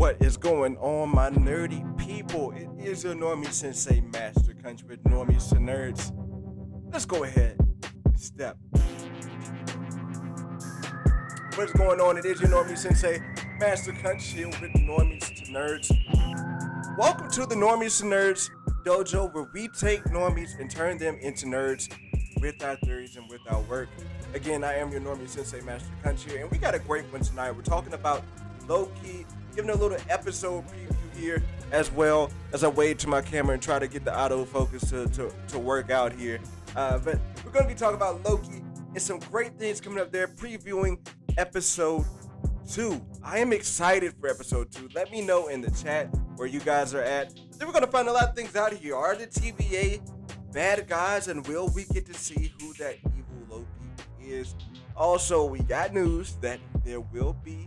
What is going on, my nerdy people? It is your Normie Sensei Master Country with Normies to Nerds. Let's go ahead and step. What's going on? It is your Normie Sensei Master Country with Normies to Nerds. Welcome to the Normies to Nerds Dojo, where we take normies and turn them into nerds with our theories and with our work. Again, I am your Normie Sensei Master Country, and we got a great one tonight. We're talking about Loki, giving a little episode preview here as well as I wave to my camera and try to get the autofocus to work out here. But we're going to be talking about Loki and some great things coming up there, previewing episode 2. I am excited for episode 2. Let me know in the chat where you guys are at. Then we're going to find a lot of things out here. Are the TVA bad guys, and will we get to see who that evil Loki is? Also, we got news that there will be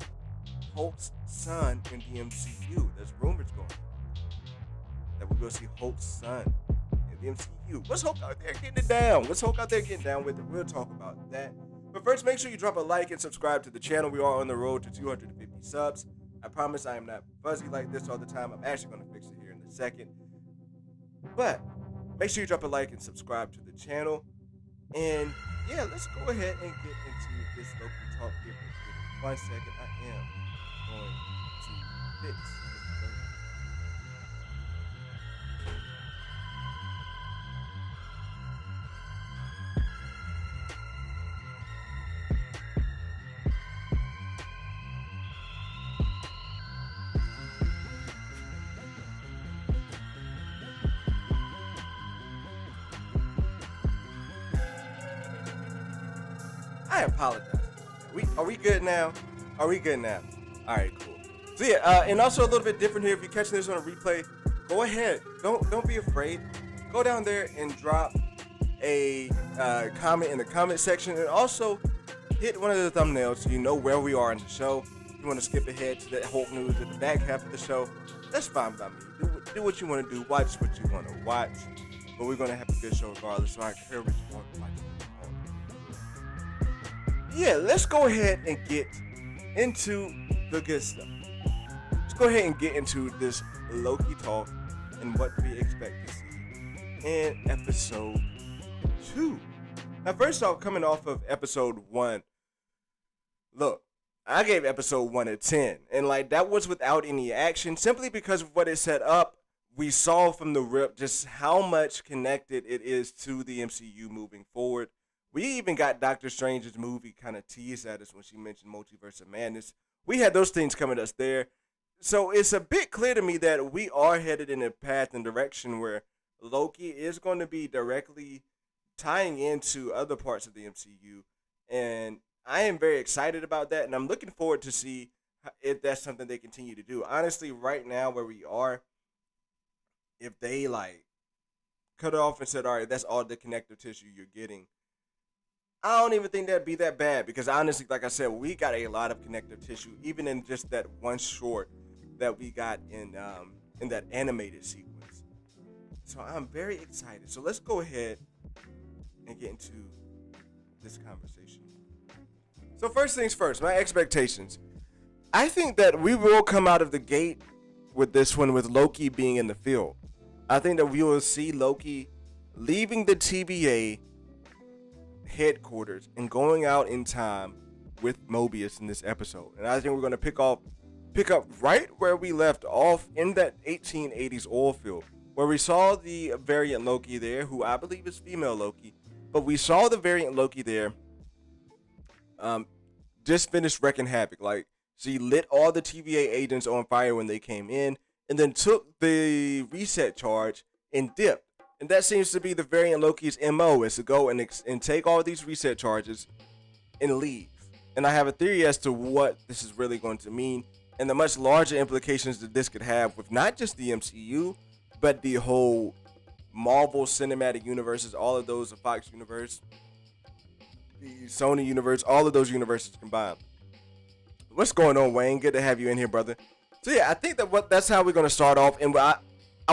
Hulk's son in the MCU. There's rumors going that we will see Hulk's son in the MCU. What's Hulk out there getting it down? What's Hulk out there getting down with it? We'll talk about that. But first, make sure you drop a like and subscribe to the channel. We are on the road to 250 subs. I promise I am not fuzzy like this all the time. I'm actually going to fix it here in a second. But make sure you drop a like and subscribe to the channel. And yeah, let's go ahead and get into this Loki talk here. For 1 second, I am going to fix this. I apologize. Are we good now? Are we good now? All right, cool. So yeah, and also a little bit different here. If you're catching this on a replay, go ahead. Don't be afraid. Go down there and drop a comment in the comment section, and also hit one of the thumbnails so you know where we are in the show. If you want to skip ahead to the Hulk news at the back half of the show, that's fine by me. Do what you want to do. Watch what you want to watch. But we're gonna have a good show regardless. So I encourage you to watch it. Yeah, let's go ahead and get into the good stuff. Let's go ahead and get into this Loki talk and what we expect to see in episode 2. Now, first off, coming off of episode 1, look, I gave episode 1 a 10, and like that was without any action, simply because of what it set up. We saw from the rip just how much connected it is to the MCU moving forward. We even got Doctor Strange's movie kind of teased at us when she mentioned Multiverse of Madness. We had those things coming at us there. So it's a bit clear to me that we are headed in a path and direction where Loki is going to be directly tying into other parts of the MCU. And I am very excited about that. And I'm looking forward to see if that's something they continue to do. Honestly, right now where we are, if they like cut it off and said, all right, that's all the connective tissue you're getting, I don't even think that'd be that bad, because honestly, like I said, we got a lot of connective tissue, even in just that one short that we got in that animated sequence. So I'm very excited. So let's go ahead and get into this conversation. So first things first, my expectations. I think that we will come out of the gate with this one with Loki being in the field. I think that we will see Loki leaving the TVA headquarters and going out in time with Mobius in this episode. And I think we're going to pick up right where we left off in that 1880s oil field, where we saw the variant Loki there, who I believe is female Loki, but we saw the variant Loki there just finished wrecking havoc. Like, she lit all the TVA agents on fire when they came in, and then took the reset charge and dipped. And that seems to be the variant Loki's MO, is to go and take all these reset charges and leave. And I have a theory as to what this is really going to mean, and the much larger implications that this could have with not just the MCU, but the whole Marvel Cinematic Universes, all of those, the Fox Universe, the Sony Universe, all of those universes combined. What's going on, Wayne? Good to have you in here, brother. So yeah, I think that's how we're going to start off, and I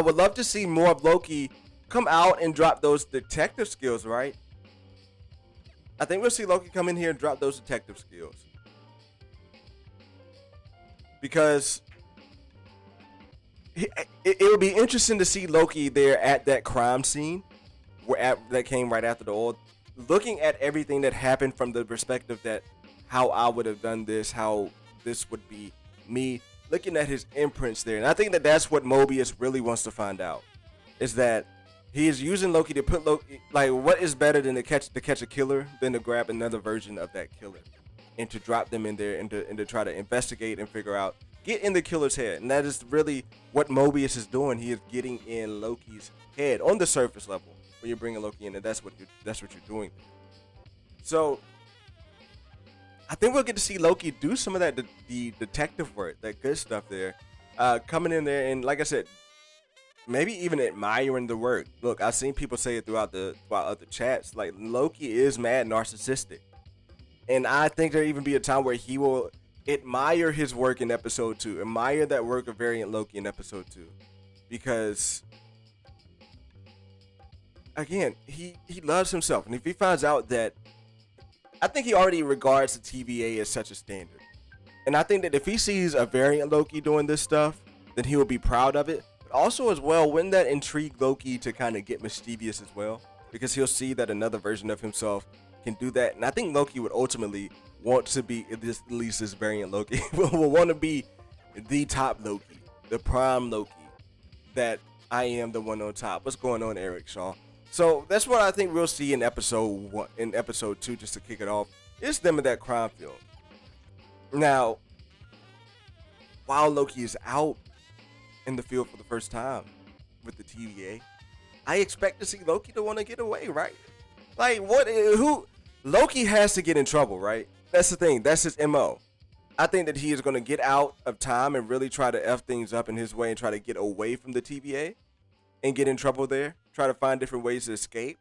would love to see more of Loki come out and drop those detective skills, right? I think we'll see Loki come in here and drop those detective skills. Because it would be interesting to see Loki there at that crime scene that came right after the oil, looking at everything that happened from the perspective that how I would have done this, how this would be me, looking at his imprints there. And I think that that's what Mobius really wants to find out, is that he is using Loki to put Loki, like, what is better than to catch a killer than to grab another version of that killer and to drop them in there and to try to investigate and figure out, get in the killer's head. And that is really what Mobius is doing. He is getting in Loki's head on the surface level when you're bringing Loki in, and that's what you're doing. So I think we'll get to see Loki do some of that, the detective work, that good stuff there, coming in there, and like I said, maybe even admiring the work. Look, I've seen people say it throughout other chats, like, Loki is mad narcissistic, and I think there'll even be a time where he will admire his work in episode 2, admire that work of Variant Loki in episode 2, because again, he loves himself, and if he finds out that, I think he already regards the TVA as such a standard, and I think that if he sees a Variant Loki doing this stuff, then he will be proud of it. But also as well, wouldn't that intrigue Loki to kind of get mischievous as well, because he'll see that another version of himself can do that, and I think Loki would ultimately want to be, at least this Variant Loki will want to be the top Loki, the prime Loki, that I am the one on top. What's going on, Eric Shaw? So that's what I think we'll see in episode 1, in episode 2, just to kick it off. It's them in that crime film. Now, while Loki is out in the field for the first time with the TVA, I expect to see Loki to want to get away, right? Like, who? Loki has to get in trouble, right? That's the thing. That's his MO. I think that he is going to get out of time and really try to F things up in his way and try to get away from the TVA and get in trouble there. Try to find different ways to escape.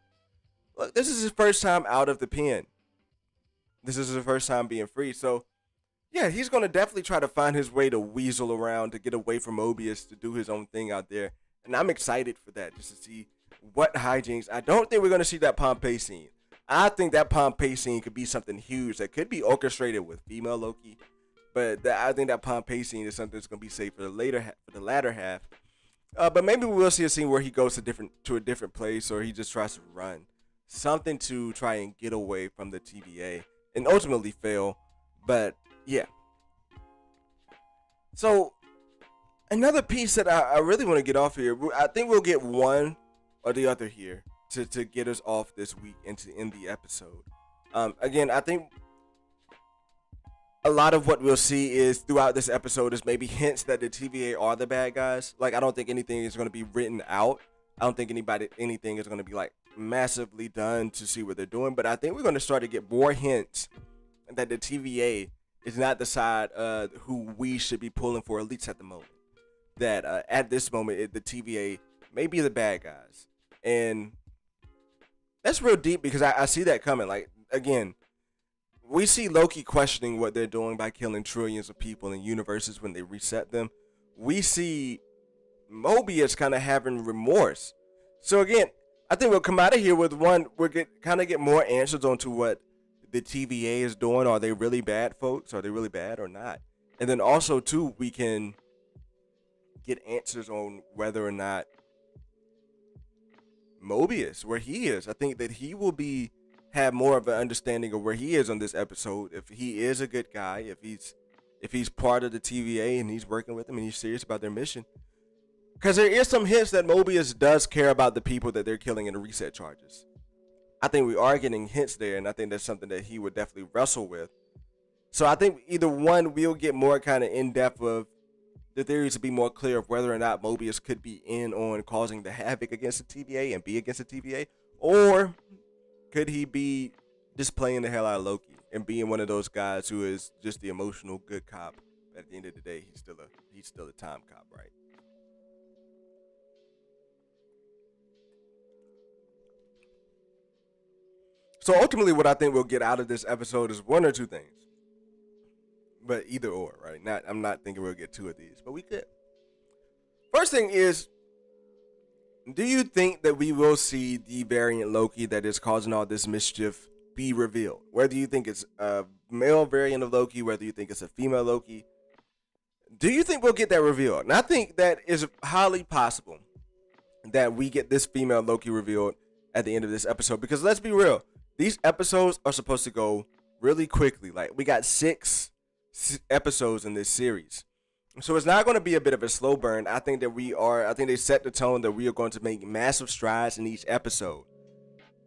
Look, this is his first time out of the pen. This is his first time being free. So, yeah, he's going to definitely try to find his way to weasel around, to get away from Mobius, to do his own thing out there. And I'm excited for that, just to see what hijinks. I don't think we're going to see that Pompeii scene. I think that Pompeii scene could be something huge that could be orchestrated with female Loki. But I think that Pompeii scene is something that's going to be saved for the latter half. But maybe we'll see a scene where he goes to a different place, or he just tries to run. Something to try and get away from the TVA and ultimately fail. But yeah. So another piece that I really want to get off here, I think we'll get one or the other here to get us off this week and to end the episode. Again, I think a lot of what we'll see is throughout this episode is maybe hints that the TVA are the bad guys. Like, I don't think anything is going to be written out. I don't think anything is going to be like massively done to see what they're doing. But I think we're going to start to get more hints that the TVA is not the side who we should be pulling for, at least at the moment. That at this moment, the TVA may be the bad guys. And that's real deep, because I see that coming. Like, again, we see Loki questioning what they're doing by killing trillions of people in universes when they reset them. We see Mobius kind of having remorse. So again, I think we'll come out of here with one. We'll get more answers onto what the TVA is doing. Are they really bad folks? Are they really bad or not? And then also too, we can get answers on whether or not Mobius, where he is. I think that he will have more of an understanding of where he is on this episode. If he is a good guy, if he's part of the TVA and he's working with them and he's serious about their mission. Because there is some hints that Mobius does care about the people that they're killing in the reset charges. I think we are getting hints there, and I think that's something that he would definitely wrestle with. So I think either one, we'll get more kind of in-depth of the theories to be more clear of whether or not Mobius could be in on causing the havoc against the TVA and be against the TVA, or could he be just playing the hell out of Loki and being one of those guys who is just the emotional good cop? At the end of the day, he's still a time cop, right? So ultimately, what I think we'll get out of this episode is one or two things. But either or, right? I'm not thinking we'll get two of these, but we could. First thing is, do you think that we will see the variant Loki that is causing all this mischief be revealed? Whether you think it's a male variant of Loki, whether you think it's a female Loki, Do you think we'll get that revealed? And I think that is highly possible that we get this female Loki revealed at the end of this episode. Because let's be real, these episodes are supposed to go really quickly. Like, we got six episodes in this series. So it's not going to be a bit of a slow burn. I think they set the tone that we are going to make massive strides in each episode.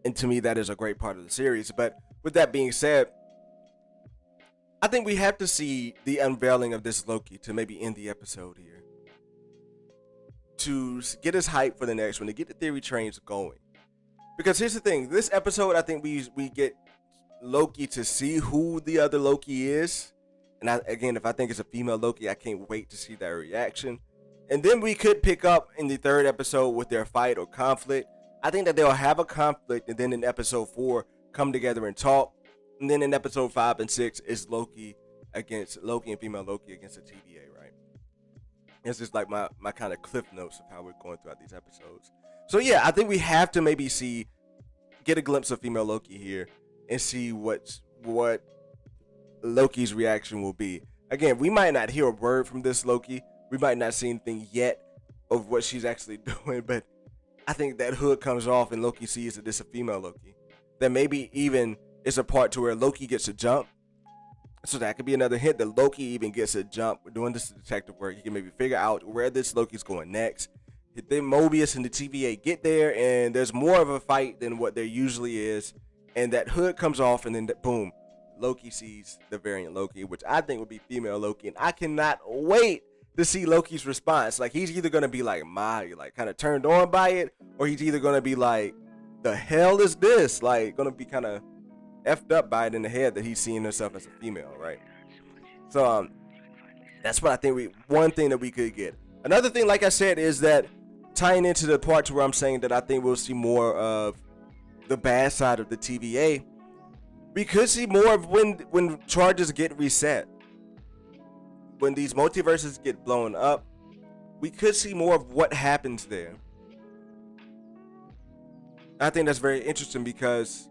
And to me, that is a great part of the series. But with that being said, I think we have to see the unveiling of this Loki to maybe end the episode here, to get us hyped for the next one, to get the theory trains going. Because here's the thing, this episode, I think we get Loki to see who the other Loki is. And again, if I think it's a female Loki, I can't wait to see that reaction. And then we could pick up in the third episode with their fight or conflict. I think that they'll have a conflict, and then in episode 4, come together and talk. And then in episode 5 and 6 is Loki and female Loki against the TVA, right? It's just like my kind of cliff notes of how we're going throughout these episodes. So yeah, I think we have to maybe get a glimpse of female Loki here and see what Loki's reaction will be. Again, we might not hear a word from this Loki. We might not see anything yet of what she's actually doing, but I think that hood comes off and Loki sees that it's a female Loki. That maybe even it's a part to where Loki gets a jump. So that could be another hint that Loki even gets a jump. We're doing this detective work. He can maybe figure out where this Loki's going next. Then Mobius and the TVA get there, and there's more of a fight than what there usually is. And that hood comes off, and then boom, Loki sees the variant Loki, which I think would be female Loki. And I cannot wait to see Loki's response. Like, he's either going to be like, like kind of turned on by it, or he's either going to be like, the hell is this? Like, going to be kind of effed up by it in the head that he's seeing himself as a female, right? So that's what I think one thing that we could get. Another thing, like I said, is that tying into the part where I'm saying that I think we'll see more of the bad side of the TVA. We could see more of when charges get reset, when these multiverses get blown up. We could see more of what happens there. I think that's very interesting because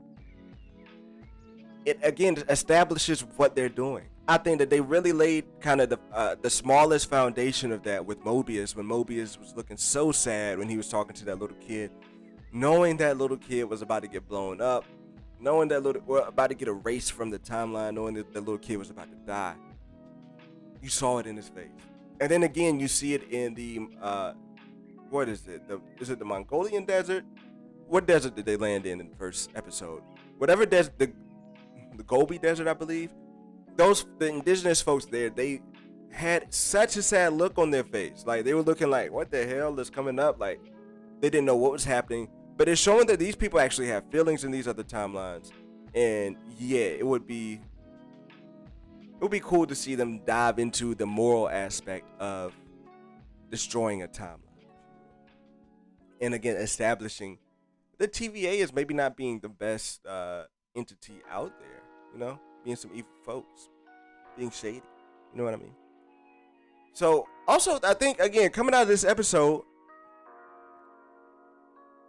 it again establishes what they're doing. I think that they really laid kind of the smallest foundation of that with Mobius, when Mobius was looking so sad when he was talking to that little kid, knowing that little kid was about to get blown up, knowing that about to get erased from the timeline, knowing that the little kid was about to die. You saw it in his face, and then again you see it in the what is it? Is it the Mongolian desert? What desert did they land in the first episode? Whatever desert, the Gobi Desert, I believe. The indigenous folks there, they had such a sad look on their face. Like, they were looking like, what the hell is coming up? Like, they didn't know what was happening. But it's showing that these people actually have feelings in these other timelines. And yeah, it would be cool to see them dive into the moral aspect of destroying a timeline. And again, establishing the TVA is maybe not being the best entity out there, you know? Being some evil folks, being shady, you know what I mean? So also, I think again, coming out of this episode,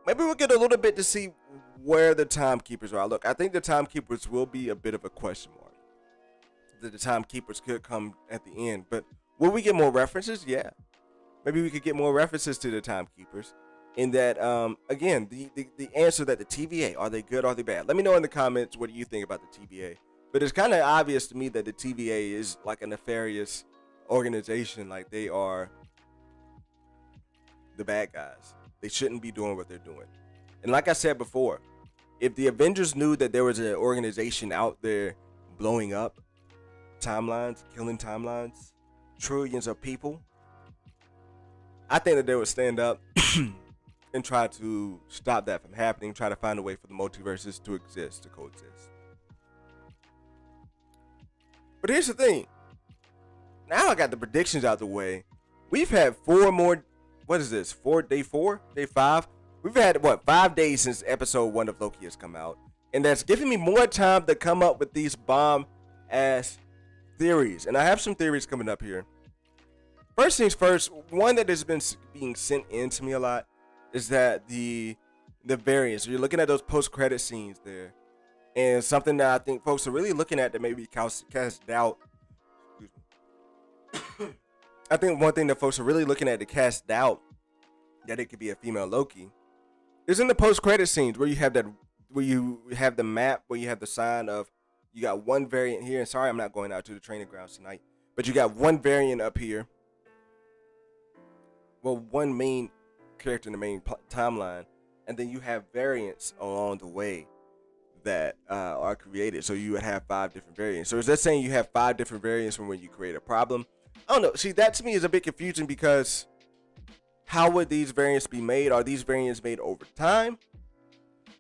maybe we'll get a little bit to see where the timekeepers are. Look, I think the timekeepers will be a bit of a question mark. That the timekeepers could come at the end, but will we get more references? Yeah, maybe we could get more references to the timekeepers. In that, again, the answer that the TVA, are they good or are they bad? Let me know in the comments, what do you think about the TVA? But it's kind of obvious to me that the TVA is like a nefarious organization. Like, they are the bad guys. They shouldn't be doing what they're doing. And like I said before, if the Avengers knew that there was an organization out there blowing up timelines, killing timelines, trillions of people, I think that they would stand up and try to stop that from happening, try to find a way for the multiverses to exist, to coexist. But here's the thing. Now I got the predictions out the way. We've had 4 more, what is this, day 4? Day 5? We've had, 5 days since episode 1 of Loki has come out. And that's giving me more time to come up with these bomb-ass theories. And I have some theories coming up here. First things first, one that has been being sent in to me a lot is that the variants. You're looking at those post-credit scenes there. And something that I think folks are really looking at that maybe cast doubt I think one thing that folks are really looking at to cast doubt that it could be a female Loki is in the post-credit scenes where you have that, where you have the map, where you have the sign of, you got one variant here. And sorry, I'm not going out to the training grounds tonight, but you got one variant up here. Well, one main character in the main timeline, and then you have variants along the way that are created. So you would have 5 different variants. So is that saying you have 5 different variants from when you create a problem? I don't know. See, that to me is a bit confusing, because how would these variants be made? Are these variants made over time?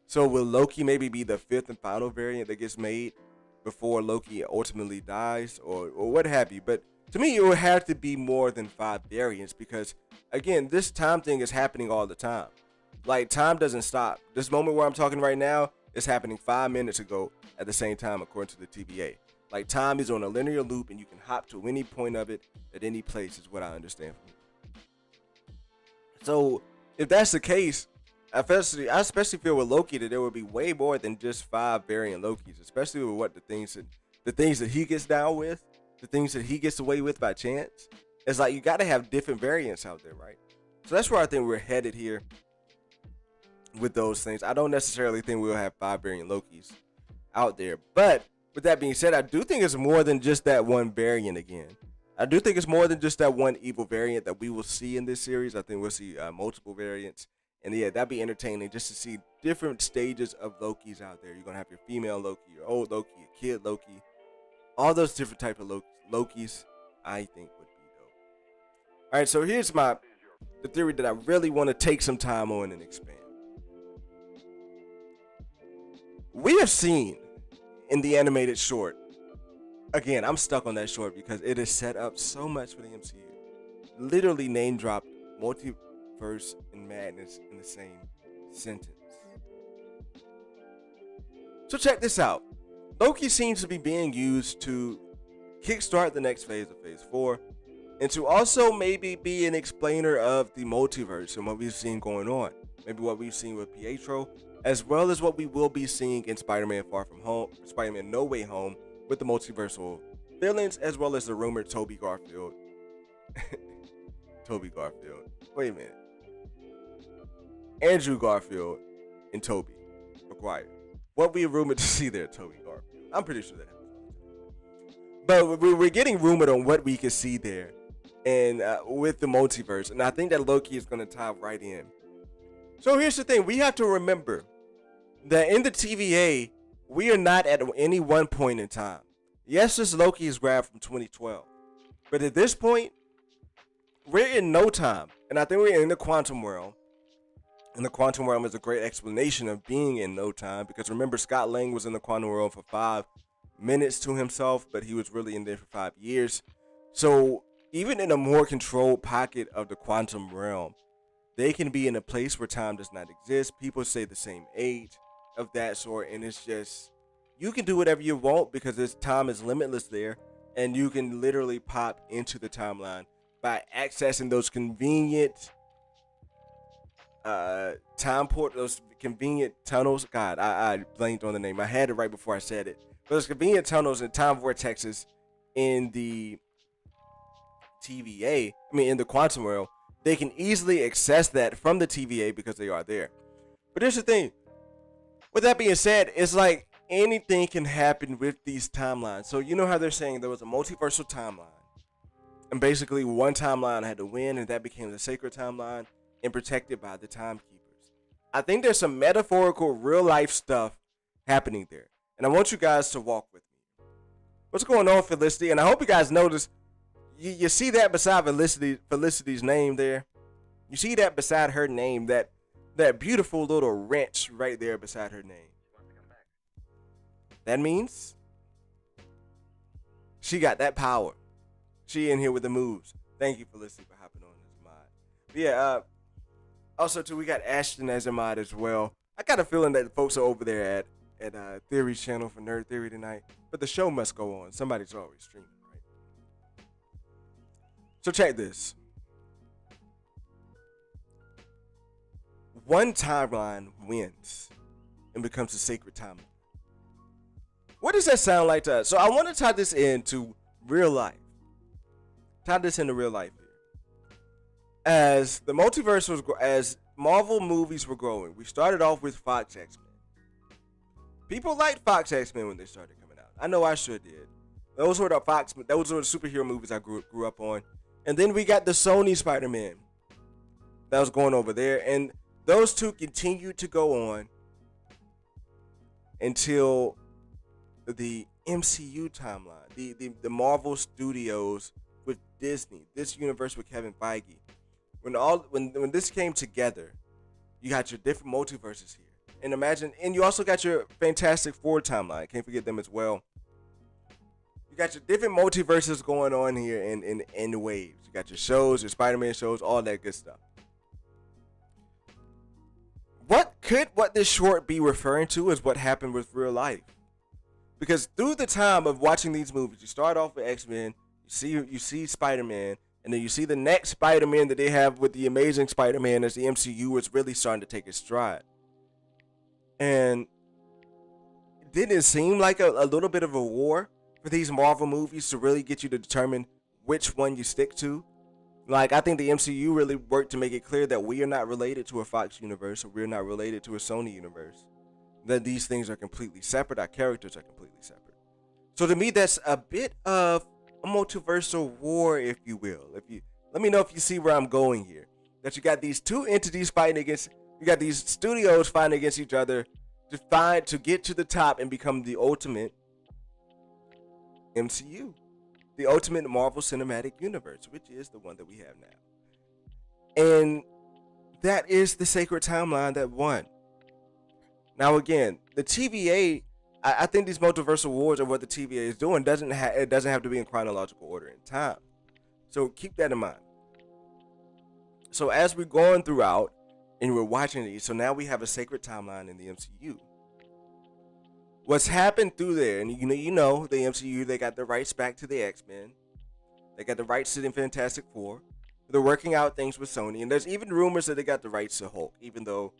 So will Loki maybe be the 5th and final variant that gets made before Loki ultimately dies, or what have you? But to me, it would have to be more than 5 variants, because again, this time thing is happening all the time. Like, time doesn't stop. This moment where I'm talking right now is happening 5 minutes ago at the same time, according to the TVA. Like, time is on a linear loop, and you can hop to any point of it at any place, is what I understand from you. So if that's the case, I especially feel with Loki that there would be way more than just 5 variant Lokis, especially with what the things that he gets down with, the things that he gets away with by chance. It's like, you got to have different variants out there, right? So that's where I think we're headed here with those things. I don't necessarily think we'll have 5 variant Lokis out there, but with that being said, I do think it's more than just that one variant again. I do think it's more than just that one evil variant that we will see in this series. I think we'll see multiple variants. And yeah, that'd be entertaining just to see different stages of Lokis out there. You're going to have your female Loki, your old Loki, your kid Loki. All those different type of Lokis, I think would be dope. All right, so here's the theory that I really want to take some time on and expand. We have seen in the animated short, again, I'm stuck on that short because it is set up so much for the MCU. Literally name dropped multiverse and madness in the same sentence. So check this out. Loki seems to be being used to kickstart the next phase of Phase 4, and to also maybe be an explainer of the multiverse and what we've seen going on. Maybe what we've seen with Pietro, as well as what we will be seeing in Spider-Man Far From Home, Spider-Man No Way Home, with the multiversal villains, as well as the rumored Tobey Garfield. Tobey Garfield. Wait a minute. Andrew Garfield and Tobey Maguire. What we rumored to see there, Tobey Garfield. I'm pretty sure that happened. But we're getting rumored on what we can see there, and with the multiverse, and I think that Loki is going to tie right in. So here's the thing: we have to remember that in the TVA, we are not at any one point in time. Yes, this Loki is grabbed from 2012, but at this point, we're in no time, and I think we're in the quantum realm. And the quantum realm is a great explanation of being in no time, because remember, Scott Lang was in the quantum realm for 5 minutes to himself, but he was really in there for 5 years. So even in a more controlled pocket of the quantum realm, they can be in a place where time does not exist. People say the same age of that sort, and it's just, you can do whatever you want because this time is limitless there, and you can literally pop into the timeline by accessing those convenient those convenient tunnels. God, I blanked on the name. I had it right before I said it. Those convenient tunnels and time vortexes in the TVA, in the quantum world, they can easily access that from the TVA because they are there. But here's the thing. With that being said, it's like anything can happen with these timelines. So you know how they're saying there was a multiversal timeline, and basically one timeline had to win, and that became the sacred timeline and protected by the timekeepers. I think there's some metaphorical real life stuff happening there, and I want you guys to walk with me. What's going on, Felicity? And I hope you guys notice, you see that beside Felicity's name there? You see that beside her name, that beautiful little wrench right there beside her name? That means she got that power. She in here with the moves. Thank you, Felicity, for hopping on this mod. But yeah, also too, we got Ashton as a mod as well. I got a feeling that folks are over there at Theory's channel for Nerd Theory tonight, but the show must go on. Somebody's always streaming, right? So check this. One timeline wins and becomes a sacred timeline. What does that sound like to us? So I want to tie this into real life. Tie this into real life here. as the multiverse was as Marvel movies were growing, we started off with Fox X-Men. People liked Fox X-Men when they started coming out. I know I sure did. Those were the superhero movies I grew up on. And then we got the Sony Spider-Man that was going over there, and those two continued to go on until the MCU timeline, the Marvel Studios with Disney, this universe with Kevin Feige. When this came together, you got your different multiverses here. And you also got your Fantastic Four timeline. Can't forget them as well. You got your different multiverses going on here in waves. You got your shows, your Spider-Man shows, all that good stuff. What this short be referring to is what happened with real life. Because through the time of watching these movies, you start off with X-Men, you see Spider-Man, and then you see the next Spider-Man that they have with the Amazing Spider-Man as the MCU is really starting to take its stride. And didn't it seem like a little bit of a war for these Marvel movies to really get you to determine which one you stick to? Like, I think the MCU really worked to make it clear that we are not related to a Fox universe, or we're not related to a Sony universe. That these things are completely separate. Our characters are completely separate. So to me, that's a bit of a multiversal war, if you will. Let me know if you see where I'm going here. That you got these two entities fighting against. You got these studios fighting against each other to get to the top and become the ultimate MCU. The ultimate Marvel Cinematic Universe, which is the one that we have now. And that is the sacred timeline that won. Now again, the TVA, I think these multiversal wars and what the TVA is doing it doesn't have to be in chronological order in time. So keep that in mind. So as we're going throughout and we're watching these, so now we have a sacred timeline in the MCU. What's happened through there, and you know the MCU, they got the rights back to the X-Men. They got the rights to the Fantastic Four. They're working out things with Sony, and there's even rumors that they got the rights to Hulk, even though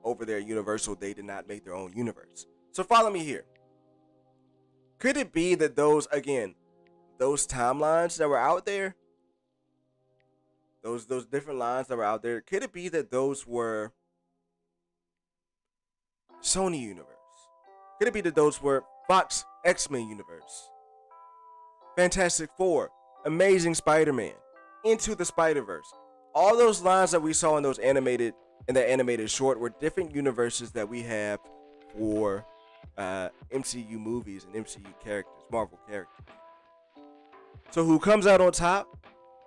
over there at Universal they did not make their own universe. So follow me here. Could it be that those timelines that were out there, those different lines that were out there, could it be that those were Sony universe? Could it be that those were Fox X-Men universe, Fantastic Four, Amazing Spider-Man, Into the Spider-Verse? All those lines that we saw in that animated short were different universes that we have for MCU movies and MCU characters, Marvel characters. So who comes out on top?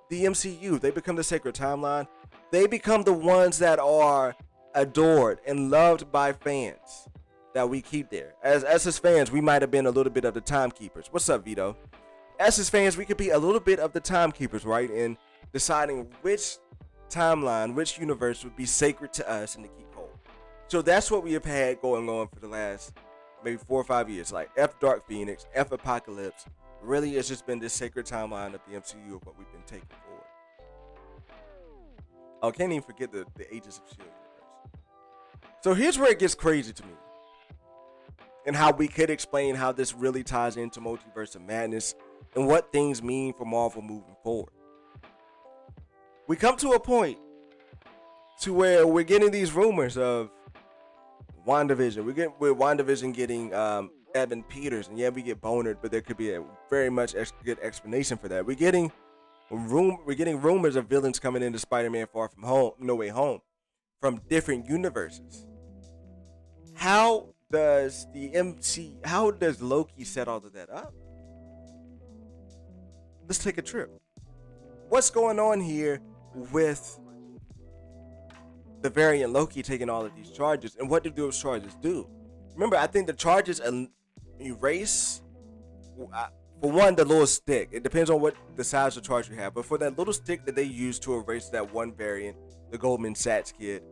The MCU. They become the sacred timeline. They become the ones that are adored and loved by fans that we keep there. As his fans, we might have been a little bit of the timekeepers. What's up, Vito? As his fans, we could be a little bit of the timekeepers, right? In deciding which timeline, which universe would be sacred to us and to keep hold. So that's what we have had going on for the last maybe 4 or 5 years. Like F Dark Phoenix, F Apocalypse. Really, it's just been this sacred timeline of the MCU of what we've been taking forward. I can't even forget the Agents of S.H.I.E.L.D. universe. So here's where it gets crazy to me. And how we could explain how this really ties into Multiverse of Madness and what things mean for Marvel moving forward. We come to a point to where we're getting these rumors of WandaVision. We're WandaVision getting Evan Peters, and yeah, we get Bonered, but there could be a very much good explanation for that. We're getting rumors of villains coming into Spider-Man Far From Home, No Way Home, from different universes. How does Loki set all of that up? Let's take a trip. What's going on here with the variant Loki taking all of these charges, and what do those charges do? Remember, I think the charges erase, for one, the little stick. It depends on what the size of charge you have, but for that little stick that they use to erase that one variant, the Goldman Sachs kid,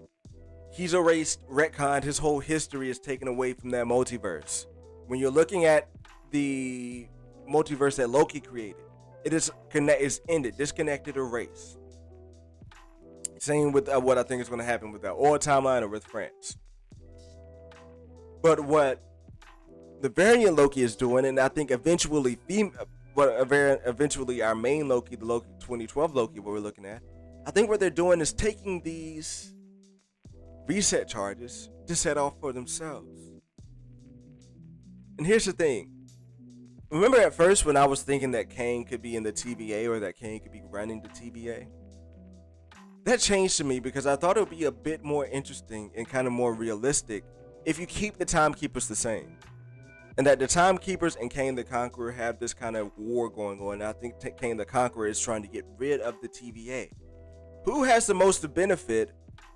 he's retconned, his whole history is taken away from that multiverse. When you're looking at the multiverse that Loki created, it is ended, disconnected, erased. Same with what I think is going to happen with that old timeline or with France. But what the variant Loki is doing, and I think eventually our main Loki, the Loki 2012 Loki, what we're looking at, I think what they're doing is taking these reset charges to set off for themselves. And here's the thing. Remember at first when I was thinking that Kang could be in the TVA or that Kang could be running the TVA? That changed to me because I thought it would be a bit more interesting and kind of more realistic if you keep the Timekeepers the same. And that the Timekeepers and Kang the Conqueror have this kind of war going on. And I think Kang the Conqueror is trying to get rid of the TVA. Who has the most benefit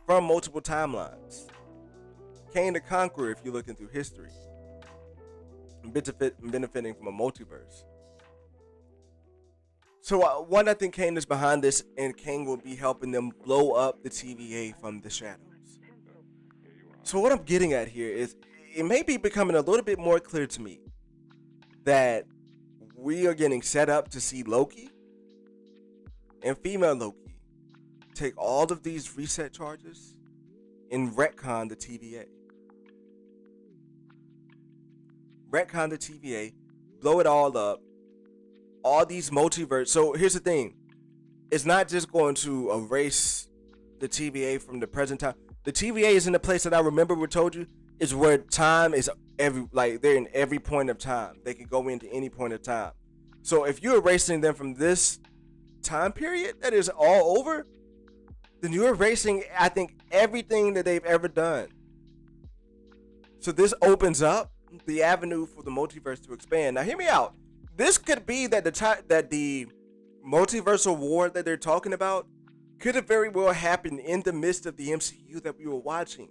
from multiple timelines? Kang the Conqueror, if you're looking through history. Benefiting from a multiverse. So one, I think Kang is behind this, and Kang will be helping them blow up the TVA from the shadows. So what I'm getting at here is, it may be becoming a little bit more clear to me that we are getting set up to see Loki and female Loki take all of these reset charges and retcon the TVA. Retcon the TVA, blow it all up, all these multiverse. So here's the thing. It's not just going to erase the TVA from the present time. The TVA is in the place that I remember we told you is where time is they're in every point of time. They can go into any point of time. So if you're erasing them from this time period that is all over, then you're erasing, I think, everything that they've ever done. So this opens up the avenue for the multiverse to expand. Now hear me out. This could be that the multiversal war that they're talking about could have very well happened in the midst of the MCU that we were watching.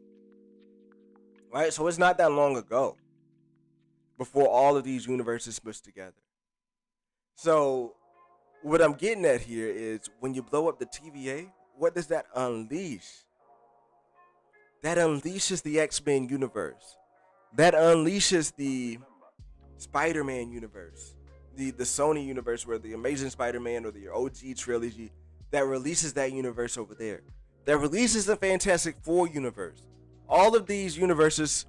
Right? So it's not that long ago before all of these universes smushed together. So what I'm getting at here is when you blow up the TVA, what does that unleash? That unleashes the X-Men universe. That unleashes the Spider-Man universe. The Sony universe where the Amazing Spider-Man or the OG trilogy, that releases that universe over there. That releases the Fantastic Four universe. All of these universes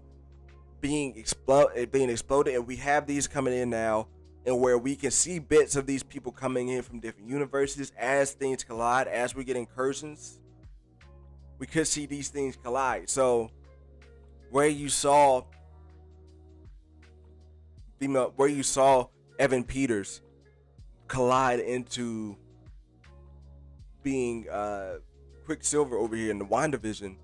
being exploded, and we have these coming in now, and where we can see bits of these people coming in from different universes as things collide, as we get incursions. We could see these things collide. So where you saw Evan Peters collide into being Quicksilver over here in the WandaVision,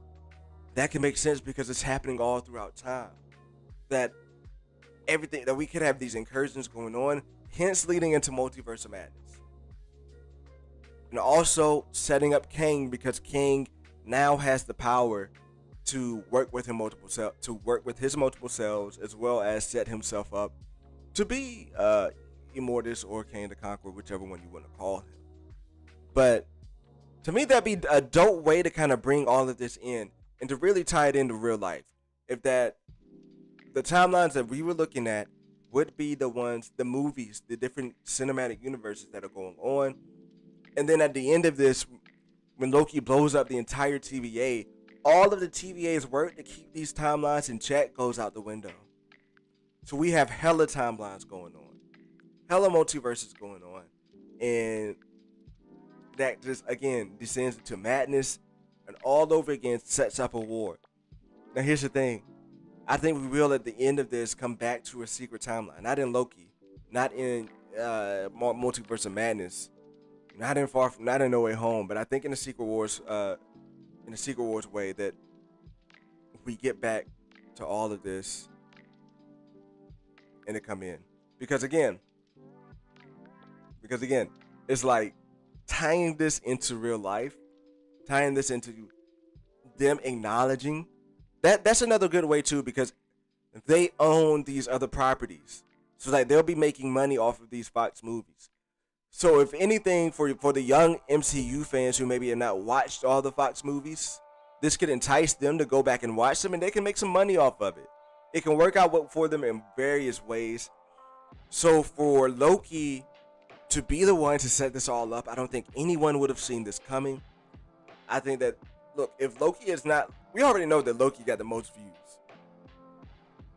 that can make sense because it's happening all throughout time. That everything that we could have these incursions going on, hence leading into Multiverse of Madness. And also setting up Kang, because Kang now has the power to work with his multiple selves, as well as set himself up to be Immortus or Kang the Conqueror, whichever one you want to call him. But to me, that'd be a dope way to kind of bring all of this in and to really tie it into real life. If that the timelines that we were looking at would be the movies, the different cinematic universes that are going on. And then at the end of this, when Loki blows up the entire TVA, all of the TVA's work to keep these timelines in check goes out the window. So we have hella timelines going on, hella multiverses going on, and that just again descends into madness, and all over again sets up a war. Now here's the thing. I think we will at the end of this come back to a secret timeline. Not in Loki, not in Multiverse of Madness, not in No Way Home, but I think in the Secret Wars way that we get back to all of this and it come in. Because again, it's like tying this into real life, tying this into them acknowledging that's another good way too, because they own these other properties. So like they'll be making money off of these Fox movies. So if anything, for the young MCU fans who maybe have not watched all the Fox movies, this could entice them to go back and watch them, and they can make some money off of it. It can work out for them in various ways. So for Loki to be the one to set this all up, I don't think anyone would have seen this coming. I think that, look, if Loki is not, we already know that Loki got the most views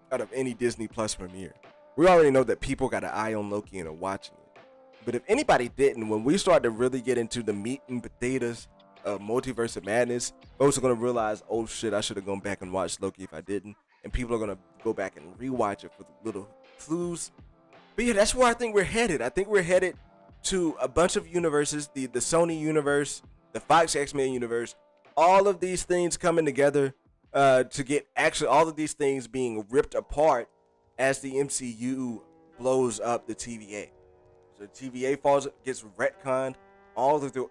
out of any Disney Plus premiere. We already know that people got an eye on Loki and are watching it. But if anybody didn't, when we start to really get into the meat and potatoes Multiverse of Madness, folks are gonna realize, oh shit, I should have gone back and watched Loki if I didn't, and people are gonna go back and rewatch it for the little clues. But yeah, that's where I think we're headed. I think we're headed to a bunch of universes, the Sony universe, the Fox X-Men universe, all of these things coming together to get actually all of these things being ripped apart as the MCU blows up the TVA. So the TVA gets retconned, all of the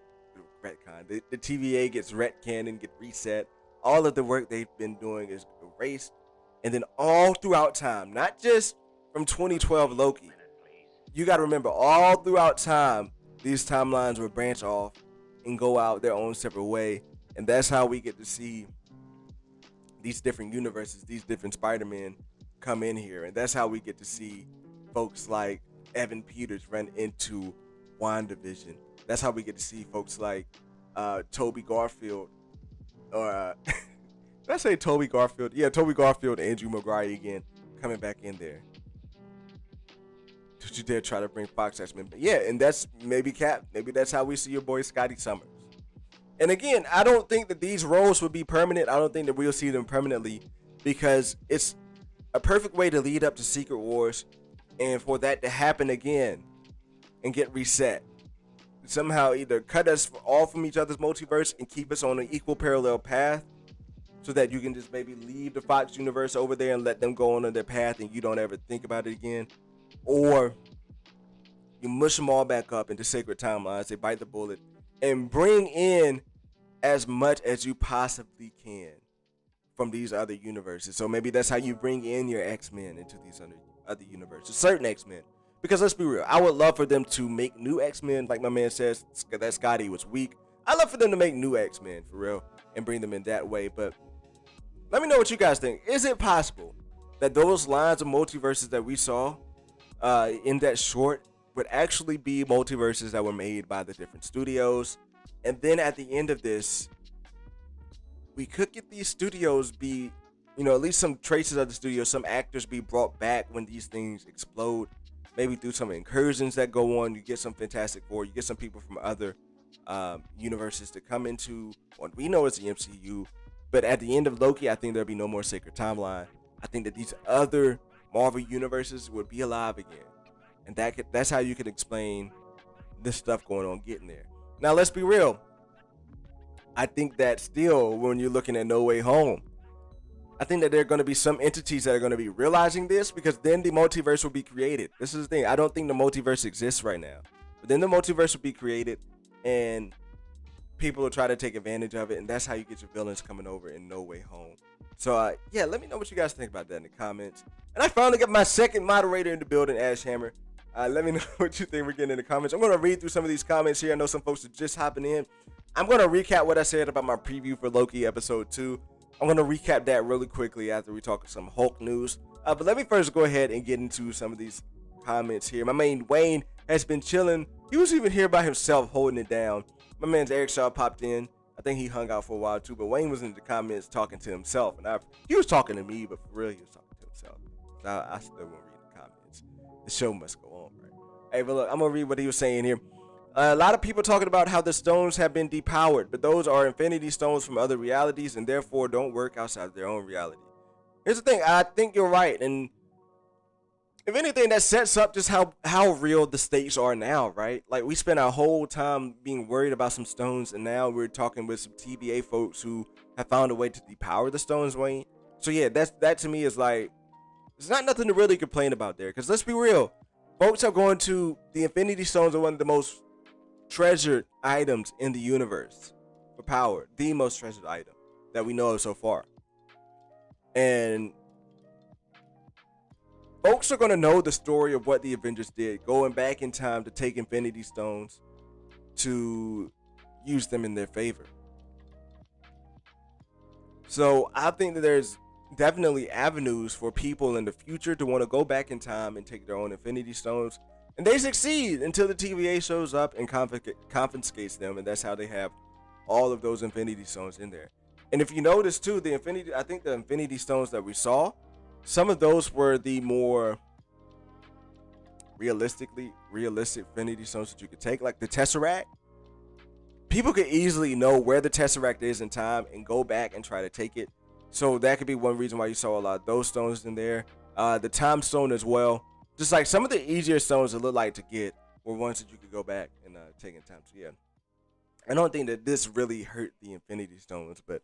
retcon. The TVA gets retcanned and get reset. All of the work they've been doing is erased, and then all throughout time, not just from 2012 Loki. You got to remember, all throughout time, these timelines will branch off and go out their own separate way, and that's how we get to see these different universes, these different Spider-Men come in here, and that's how we get to see folks like Evan Peters run into WandaVision. That's how we get to see folks like Toby Garfield, or did I say Toby Garfield? Yeah, Toby Garfield and Andrew Maguire again coming back in there. Don't you dare try to bring Fox X-Men. But yeah, and that's maybe Cap. Maybe that's how we see your boy Scotty Summers. And again, I don't think that these roles would be permanent. I don't think that we'll see them permanently, because it's a perfect way to lead up to Secret Wars, and for that to happen again and get reset. Somehow either cut us off from each other's multiverse and keep us on an equal parallel path, so that you can just maybe leave the Fox universe over there and let them go on their path and you don't ever think about it again. Or you mush them all back up into sacred timelines, they bite the bullet, and bring in as much as you possibly can from these other universes. So maybe that's how you bring in your X-Men into these other universes, certain X-Men. Because let's be real, I would love for them to make new X-Men, like my man says, that Scotty was weak. I'd love for them to make new X-Men, for real, and bring them in that way. But let me know what you guys think. Is it possible that those lines of multiverses that we saw in that short would actually be multiverses that were made by the different studios? And then at the end of this, we could get these studios be, at least some traces of the studio, some actors be brought back when these things explode. Maybe through some incursions that go on, you get some Fantastic Four, you get some people from other universes to come into what we know as the MCU. But at the end of Loki, I think there'll be no more sacred timeline. I think that these other Marvel universes would be alive again, and that's how you can explain this stuff going on getting there. Now let's be real, I think that still, when you're looking at No Way Home, I think that there are going to be some entities that are going to be realizing this, because then the multiverse will be created. This is the thing, I don't think the multiverse exists right now, but then the multiverse will be created and people will try to take advantage of it, and that's how you get your villains coming over in No Way Home. So yeah, let me know what you guys think about that in the comments. And I finally got my second moderator in the building, Ash Hammer. Let me know what you think we're getting in the comments. I'm going to read through some of these comments here. I know some folks are just hopping in. I'm going to recap what I said about my preview for Loki episode 2. I'm going to recap that really quickly after we talk some Hulk news. But let me first go ahead and get into some of these comments here. My man Wayne has been chilling. He was even here by himself holding it down. My man's Eric Shaw popped in. I think he hung out for a while too, but Wayne was in the comments talking to himself, and he was talking to me, but for real, he was talking to himself. I still won't read the comments. The show must go on, right? Hey, but look, I'm gonna read what he was saying here. A lot of people talking about how the stones have been depowered, but those are infinity stones from other realities and therefore don't work outside of their own reality. Here's the thing, I think you're right, and if anything, that sets up just how real the stakes are now, right? Like, we spent our whole time being worried about some stones, and now we're talking with some TVA folks who have found a way to depower the stones, Wayne. So yeah, that to me is like, there's not nothing to really complain about there, because let's be real, folks are going to, the Infinity Stones are one of the most treasured items in the universe for power, the most treasured item that we know of so far. And folks are going to know the story of what the Avengers did, going back in time to take Infinity Stones to use them in their favor. So I think that there's definitely avenues for people in the future to want to go back in time and take their own Infinity Stones. And they succeed until the TVA shows up and confiscates them. And that's how they have all of those Infinity Stones in there. And if you notice too, I think the Infinity Stones that we saw, some of those were the more realistic Infinity Stones that you could take, like the Tesseract. people could easily know where the Tesseract is in time and go back and try to take it. So that could be one reason why you saw a lot of those stones in there. The time stone as well. Just like some of the easier stones that look like to get were ones that you could go back and take in time. So yeah, I don't think that this really hurt the Infinity Stones, but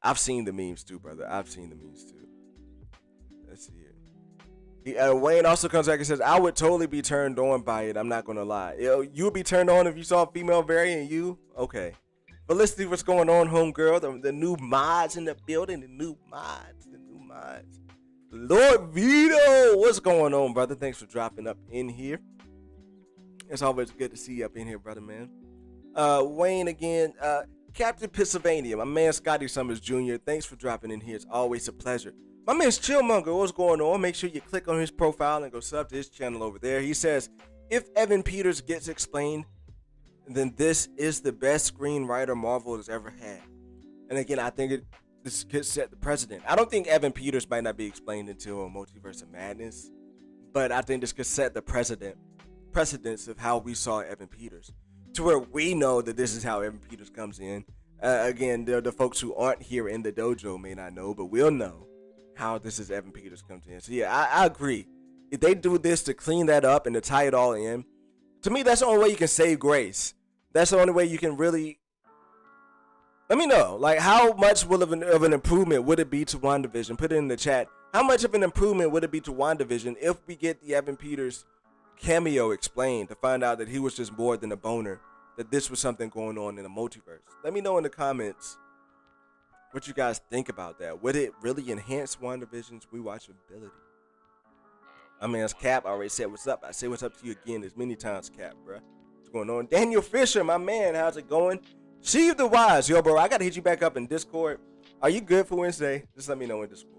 I've seen the memes too, brother. I've seen the memes too. Let's see here. Wayne also comes back and says, I would totally be turned on by it. I'm not going to lie. You would be turned on if you saw a female variant. You? Okay. But let's see what's going on, homegirl. The new mods in the building. The new mods. Lord Vito, what's going on, brother? Thanks for dropping up in here. It's always good to see you up in here, brother, man. Wayne again. Captain Pennsylvania, my man Scotty Summers Jr., thanks for dropping in here. It's always a pleasure. My man's Chillmonger, what's going on? Make sure you click on his profile and go sub to his channel over there. He says, if Evan Peters gets explained, then this is the best screenwriter Marvel has ever had. And again, I think this could set the precedent. I don't think Evan Peters might not be explained until Multiverse of Madness, but I think this could set the precedence of how we saw Evan Peters, to where we know that this is how Evan Peters comes in. Again, the folks who aren't here in the dojo may not know, but we'll know how this is Evan Peters comes in. So yeah, I agree. If they do this to clean that up and to tie it all in, to me, that's the only way you can save grace. That's the only way you can really. Let me know, like, how much of an improvement would it be to WandaVision? Put it in the chat. How much of an improvement would it be to WandaVision if we get the Evan Peters cameo explained, to find out that he was just more than a boner, that this was something going on in the multiverse? Let me know in the comments what you guys think about that. Would it really enhance WandaVision's rewatchability? I mean, as Cap already said what's up. I say what's up to you again as many times, Cap, bro. What's going on? Daniel Fisher, my man, how's it going? Sheev the Wise, yo, bro, I gotta hit you back up in Discord. Are you good for Wednesday? Just let me know in Discord.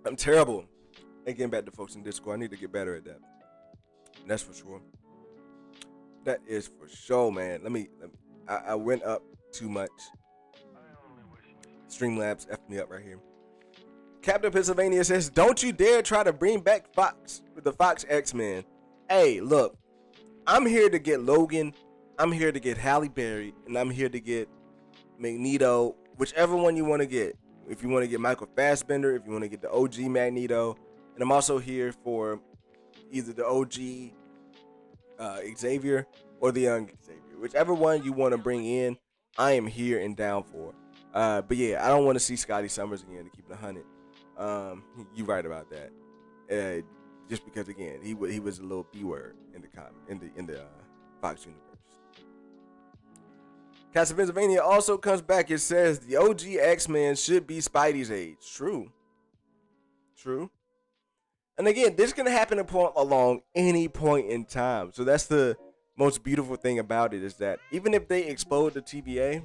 I'm terrible at getting back to folks in Discord. I need to get better at that. That's for sure. That is for sure, man. I went up too much. Streamlabs effed me up right here. Captain Pennsylvania says, don't you dare try to bring back Fox with the Fox X-Men. Hey, look, I'm here to get Logan, I'm here to get Halle Berry, and I'm here to get Magneto, whichever one you want to get. If you want to get Michael Fassbender, if you want to get the OG Magneto, and I'm also here for either the OG Xavier or the young Xavier. Whichever one you want to bring in, I am here and down for. But yeah, I don't want to see Scotty Summers again, to keep it 100. You right about that. Just because again, he was a little B word in the Fox universe. Castle Pennsylvania also comes back and says the OG X-Men should be Spidey's age. True. And again, this can happen along any point in time. So that's the most beautiful thing about it, is that even if they explode the TVA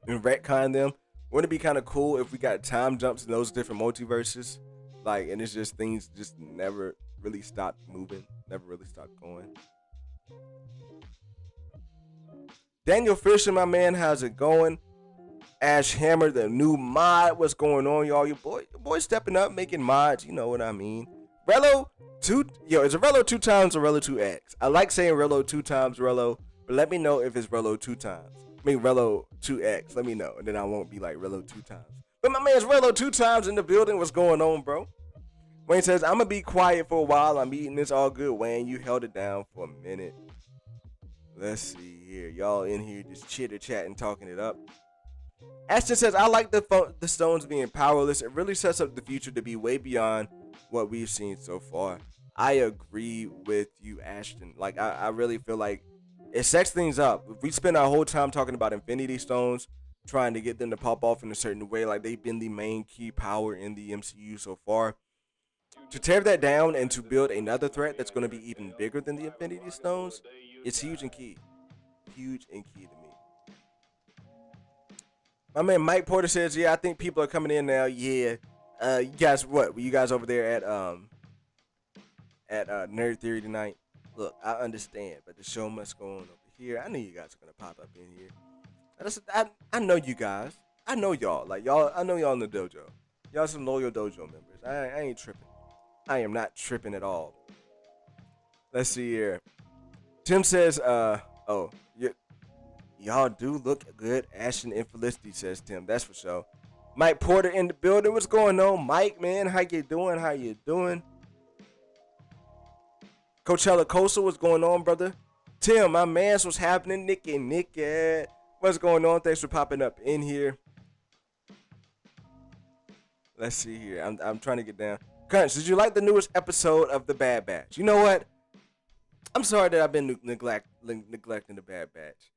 and retcon them, wouldn't it be kind of cool if we got time jumps in those different multiverses? Like, and it's just things just never really stopped moving, never really stopped going. Daniel Fisher, my man, how's it going? Ash Hammer, the new mod, what's going on, y'all? Your boy stepping up, making mods, you know what I mean. Rello 2, is it Rello 2 times or Rello 2X? I like saying Rello 2 times Rello, but let me know if it's Rello 2 times. I mean Rello 2X, let me know, and then I won't be like Rello 2 times. But my man's Rello 2 times in the building. What's going on, bro? Wayne says, I'm going to be quiet for a while. I'm eating this all good. Wayne, you held it down for a minute. Let's see here. Y'all in here just chitter-chatting, talking it up. Ashton says, I like the stones being powerless. It really sets up the future to be way beyond what we've seen so far. I agree with you, Ashton. Like, I really feel like it sets things up. If we spend our whole time talking about Infinity Stones, trying to get them to pop off in a certain way, like they've been the main key power in the MCU so far, to tear that down and to build another threat that's going to be even bigger than the Infinity Stones, it's huge and key. Huge and key to me. My man Mike Porter says, yeah, I think people are coming in now. Yeah. You guys, what? Were you guys over there at Nerd Theory tonight? Look, I understand, but the show must go on over here. I knew you guys are going to pop up in here. I know you guys. I know y'all. Like, y'all, I know y'all in the dojo. Y'all some loyal dojo members. I ain't tripping. I am not tripping at all. Let's see here. Tim says, oh, y'all do look good. Ashton and Felicity, says Tim. That's for sure. Mike Porter in the building. What's going on, Mike, man? How you doing? How you doing? Coachella Coastal, what's going on, brother? Tim, my man's, what's happening? Nicky, what's going on? Thanks for popping up in here. Let's see here. I'm trying to get down. Cunts, did you like the newest episode of The Bad Batch? You know what? I'm sorry that I've been neglecting The Bad Batch.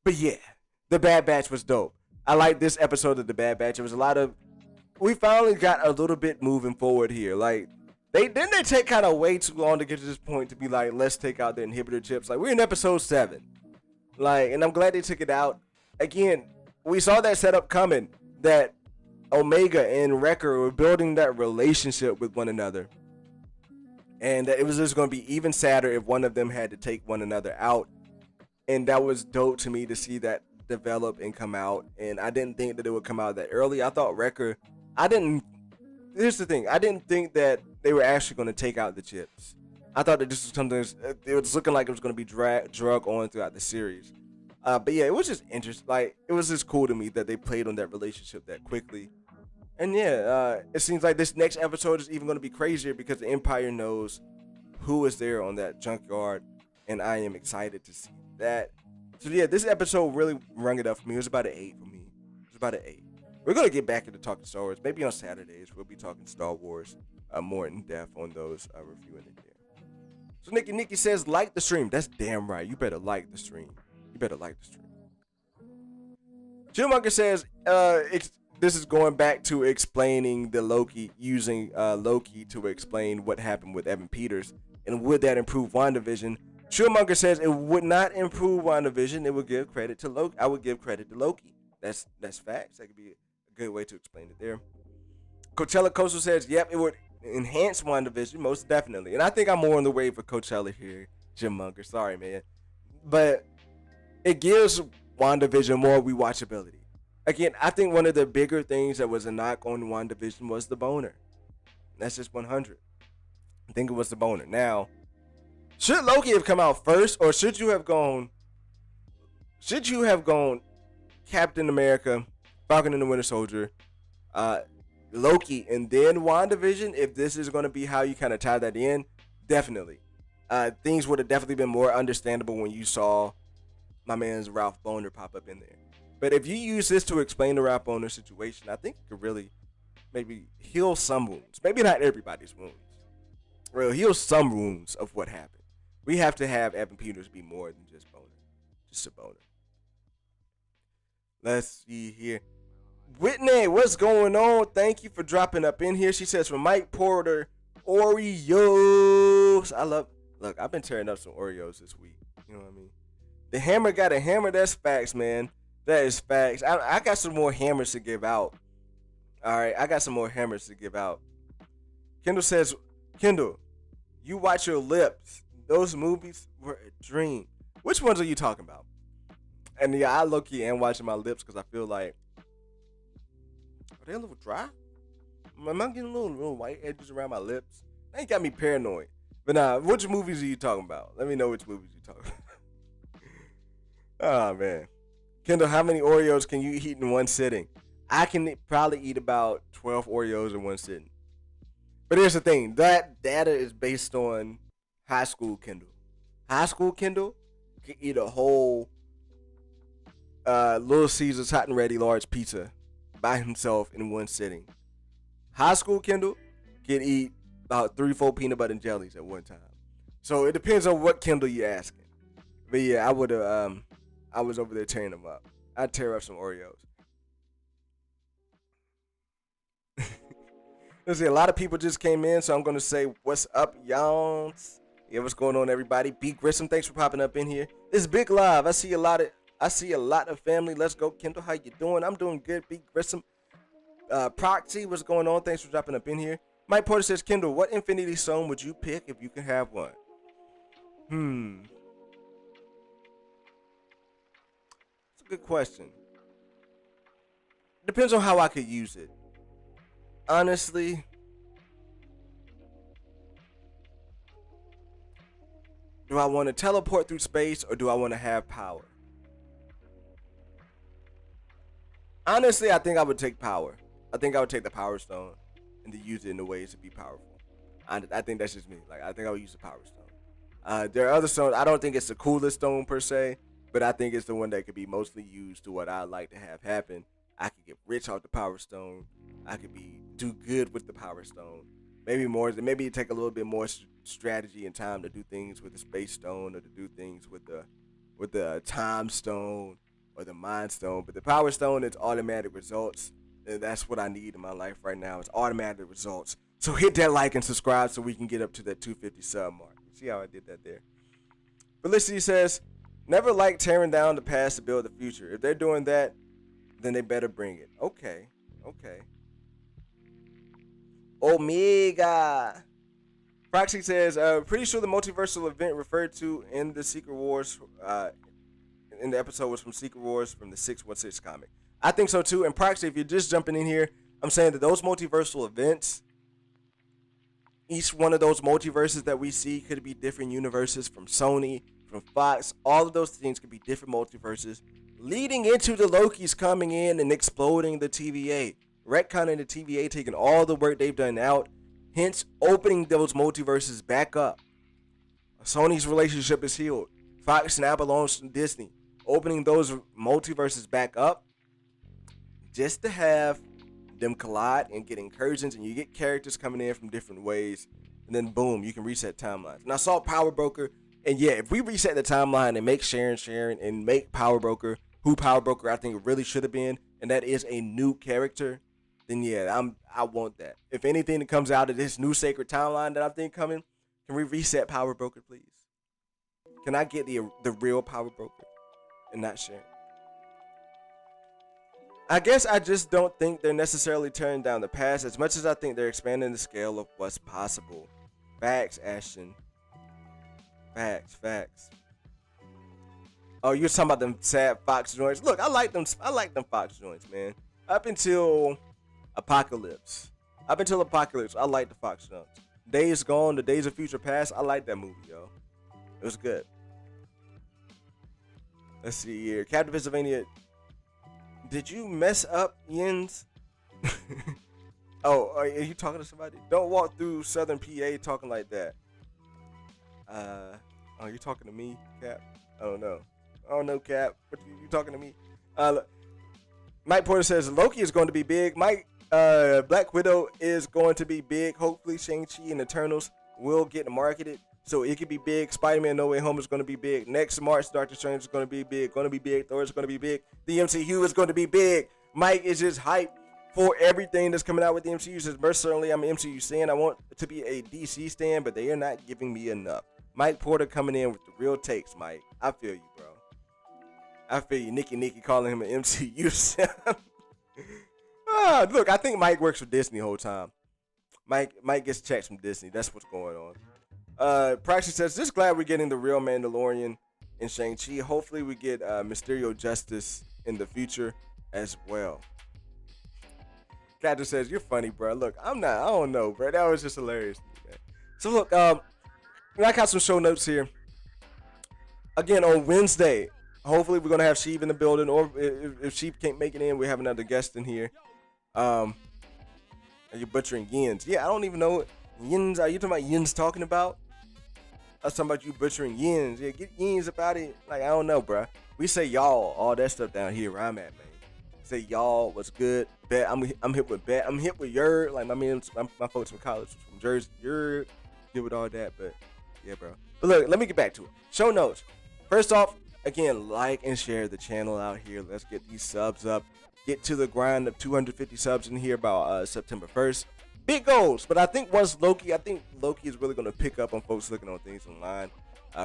But yeah, The Bad Batch was dope. I like this episode of The Bad Batch. It was a lot of... We finally got a little bit moving forward here. Like, they take kind of way too long to get to this point to be like, let's take out the inhibitor chips. Like, we're in episode 7. Like, and I'm glad they took it out. Again, we saw that setup coming, that Omega and Wrecker were building that relationship with one another. And that it was just going to be even sadder if one of them had to take one another out. And that was dope to me to see that develop and come out. And I didn't think that it would come out that early. I thought Wrecker... Here's the thing. I didn't think that they were actually going to take out the chips. I thought that this was something... It was looking like it was going to be drug on throughout the series. But yeah, it was just interesting. Like, it was just cool to me that they played on that relationship that quickly. And yeah, it seems like this next episode is even going to be crazier because the Empire knows who is there on that junkyard. And I am excited to see that. So yeah, this episode really rung it up for me. It was about an 8 for me. It was about an 8. We're going to get back into talking Star Wars. Maybe on Saturdays, we'll be talking Star Wars more in depth on those, reviewing it there. So Nikki says, like the stream. That's damn right. You better like the stream. Chillmonger says, this is going back to explaining the Loki, using Loki to explain what happened with Evan Peters. And would that improve WandaVision? Chillmonger says it would not improve WandaVision. It would give credit to Loki. I would give credit to Loki. That's facts. That could be a good way to explain it there. Coachella Coastal says, yep, it would enhance WandaVision, most definitely. And I think I'm more on the way for Coachella here, Chillmonger. Sorry, man. But it gives WandaVision more rewatchability. Again, I think one of the bigger things that was a knock on WandaVision was the boner. That's just 100. I think it was the boner. Now, should Loki have come out first, or should you have gone Captain America, Falcon and the Winter Soldier, Loki, and then WandaVision? If this is going to be how you kind of tie that in, definitely. Things would have definitely been more understandable when you saw my man's Ralph Boner pop up in there. But if you use this to explain the Ralph Boner situation, I think it could really maybe heal some wounds. Maybe not everybody's wounds. Well, heal some wounds of what happened. We have to have Evan Peters be more than just Boner. Just a Boner. Let's see here. Whitney, what's going on? Thank you for dropping up in here. She says, from Mike Porter, Oreos. Look, I've been tearing up some Oreos this week. You know what I mean? The hammer got a hammer. That's facts, man. That is facts. I got some more hammers to give out. All right, I got some more hammers to give out. Kendall says, Kendall, you watch your lips. Those movies were a dream. Which ones are you talking about? And yeah, I low-key am watching my lips because I feel like, are they a little dry? Am I getting little white edges around my lips? That ain't got me paranoid. But nah, which movies are you talking about? Let me know which movies you're talking about. Oh, man. Kendall, how many Oreos can you eat in one sitting? I can probably eat about 12 Oreos in one sitting. But here's the thing. That data is based on high school Kendall. High school Kendall can eat a whole Little Caesars hot and ready large pizza by himself in one sitting. High school Kendall can eat about 3-4 peanut butter and jellies at one time. So it depends on what Kendall you're asking. But yeah, I was over there tearing them up. I'd tear up some Oreos. Let's see, a lot of people just came in, so I'm going to say, what's up, y'all? Yeah, what's going on, everybody? B. Grissom, thanks for popping up in here. This is Big Live. I see a lot of family. Let's go, Kendall. How you doing? I'm doing good, B. Grissom. Proxy, what's going on? Thanks for dropping up in here. Mike Porter says, Kendall, what Infinity Stone would you pick if you could have one? It's a good question. Depends on how I could use it. Honestly, Do I want to teleport through space or do I want to have power? Honestly, I think I would take power. I think I would take the Power Stone and to use it in the ways to be powerful. I think that's just me. Like, I think I would use the Power Stone. There are other stones. I don't think it's the coolest stone per se, but I think it's the one that could be mostly used to what I like to have happen. I could get rich off the Power Stone. I could do good with the Power Stone. Maybe take a little bit more strategy and time to do things with the Space Stone or to do things with the Time Stone or the Mind Stone. But the Power Stone, it's automatic results. And that's what I need in my life right now. It's automatic results. So hit that like and subscribe so we can get up to that 250 sub mark. See how I did that there? Felicity says, never like tearing down the past to build the future. If they're doing that, then they better bring it. Okay. Omega. Proxy says, pretty sure the multiversal event referred to in the Secret Wars, in the episode was from Secret Wars from the 616 comic. I think so too. And Proxy, if you're just jumping in here, I'm saying that those multiversal events, each one of those multiverses that we see could be different universes from Sony, from Fox. All of those things could be different multiverses, leading into the Loki's coming in and exploding the TVA, retconning the TVA, taking all the work they've done out, hence opening those multiverses back up. Sony's relationship is healed. Fox now belongs to Disney. Opening those multiverses back up just to have them collide and get incursions, and you get characters coming in from different ways, and then boom, you can reset timelines. And I saw Power Broker, and yeah, if we reset the timeline and make Sharon and make Power Broker who Power Broker I think it really should have been, and that is a new character, then yeah, I want that. If anything that comes out of this new sacred timeline that I think coming, can we reset Power Broker, please? Can I get the real Power Broker and not Sharon? I guess I just don't think they're necessarily tearing down the past as much as I think they're expanding the scale of what's possible. Facts, Ashton. Facts. Oh, you're talking about them sad Fox joints. Look, I like them Fox joints, man. Up until Apocalypse, I like the Fox joints. Days Gone, The Days of Future Past, I like that movie, yo. It was good. Let's see here. Captain Pennsylvania. Did you mess up, Yins? Oh, are you talking to somebody? Don't walk through Southern PA talking like that. Oh, you talking to me, Cap? Oh no, Cap. What you talking to me? Mike Porter says Loki is going to be big. Mike, Black Widow is going to be big. Hopefully, Shang-Chi and Eternals will get marketed, so it could be big. Spider-Man No Way Home is going to be big. Next March, Doctor Strange is going to be big. Thor is going to be big. The MCU is going to be big. Mike is just hyped for everything that's coming out with the MCU. He says, most certainly, I'm an MCU stan. I want to be a DC stan, but they are not giving me enough. Mike Porter coming in with the real takes, Mike. I feel you, bro. I feel you. Nikki calling him an MCU stan. Look, I think Mike works for Disney the whole time. Mike gets checks from Disney. That's what's going on. Praxis says, just glad we're getting the real Mandalorian in Shang-Chi. Hopefully we get Mysterio Justice in the future as well. Captain says, you're funny, bro. Look, I don't know, bro. That was just hilarious. So look, I got some show notes here. Again, on Wednesday, hopefully we're going to have Sheev in the building, or if Sheev can't make it in, we have another guest in here. Are you butchering yins? Yeah, I don't even know what yins. Are you talking about yins talking about? I was talking about you butchering yins. Yeah, get yins about it. Like, I don't know, bro. We say y'all, all that stuff down here where I'm at, man. Say y'all, what's good? Bet I'm hip with bet. I'm hip with yerd. Like my folks from college from Jersey. Yerd, good with all that. But yeah, bro. But look, let me get back to it. Show notes. First off, again, like and share the channel out here. Let's get these subs up. Get to the grind of 250 subs in here about September 1st. Big goals, but I think Loki is really going to pick up on folks looking on things online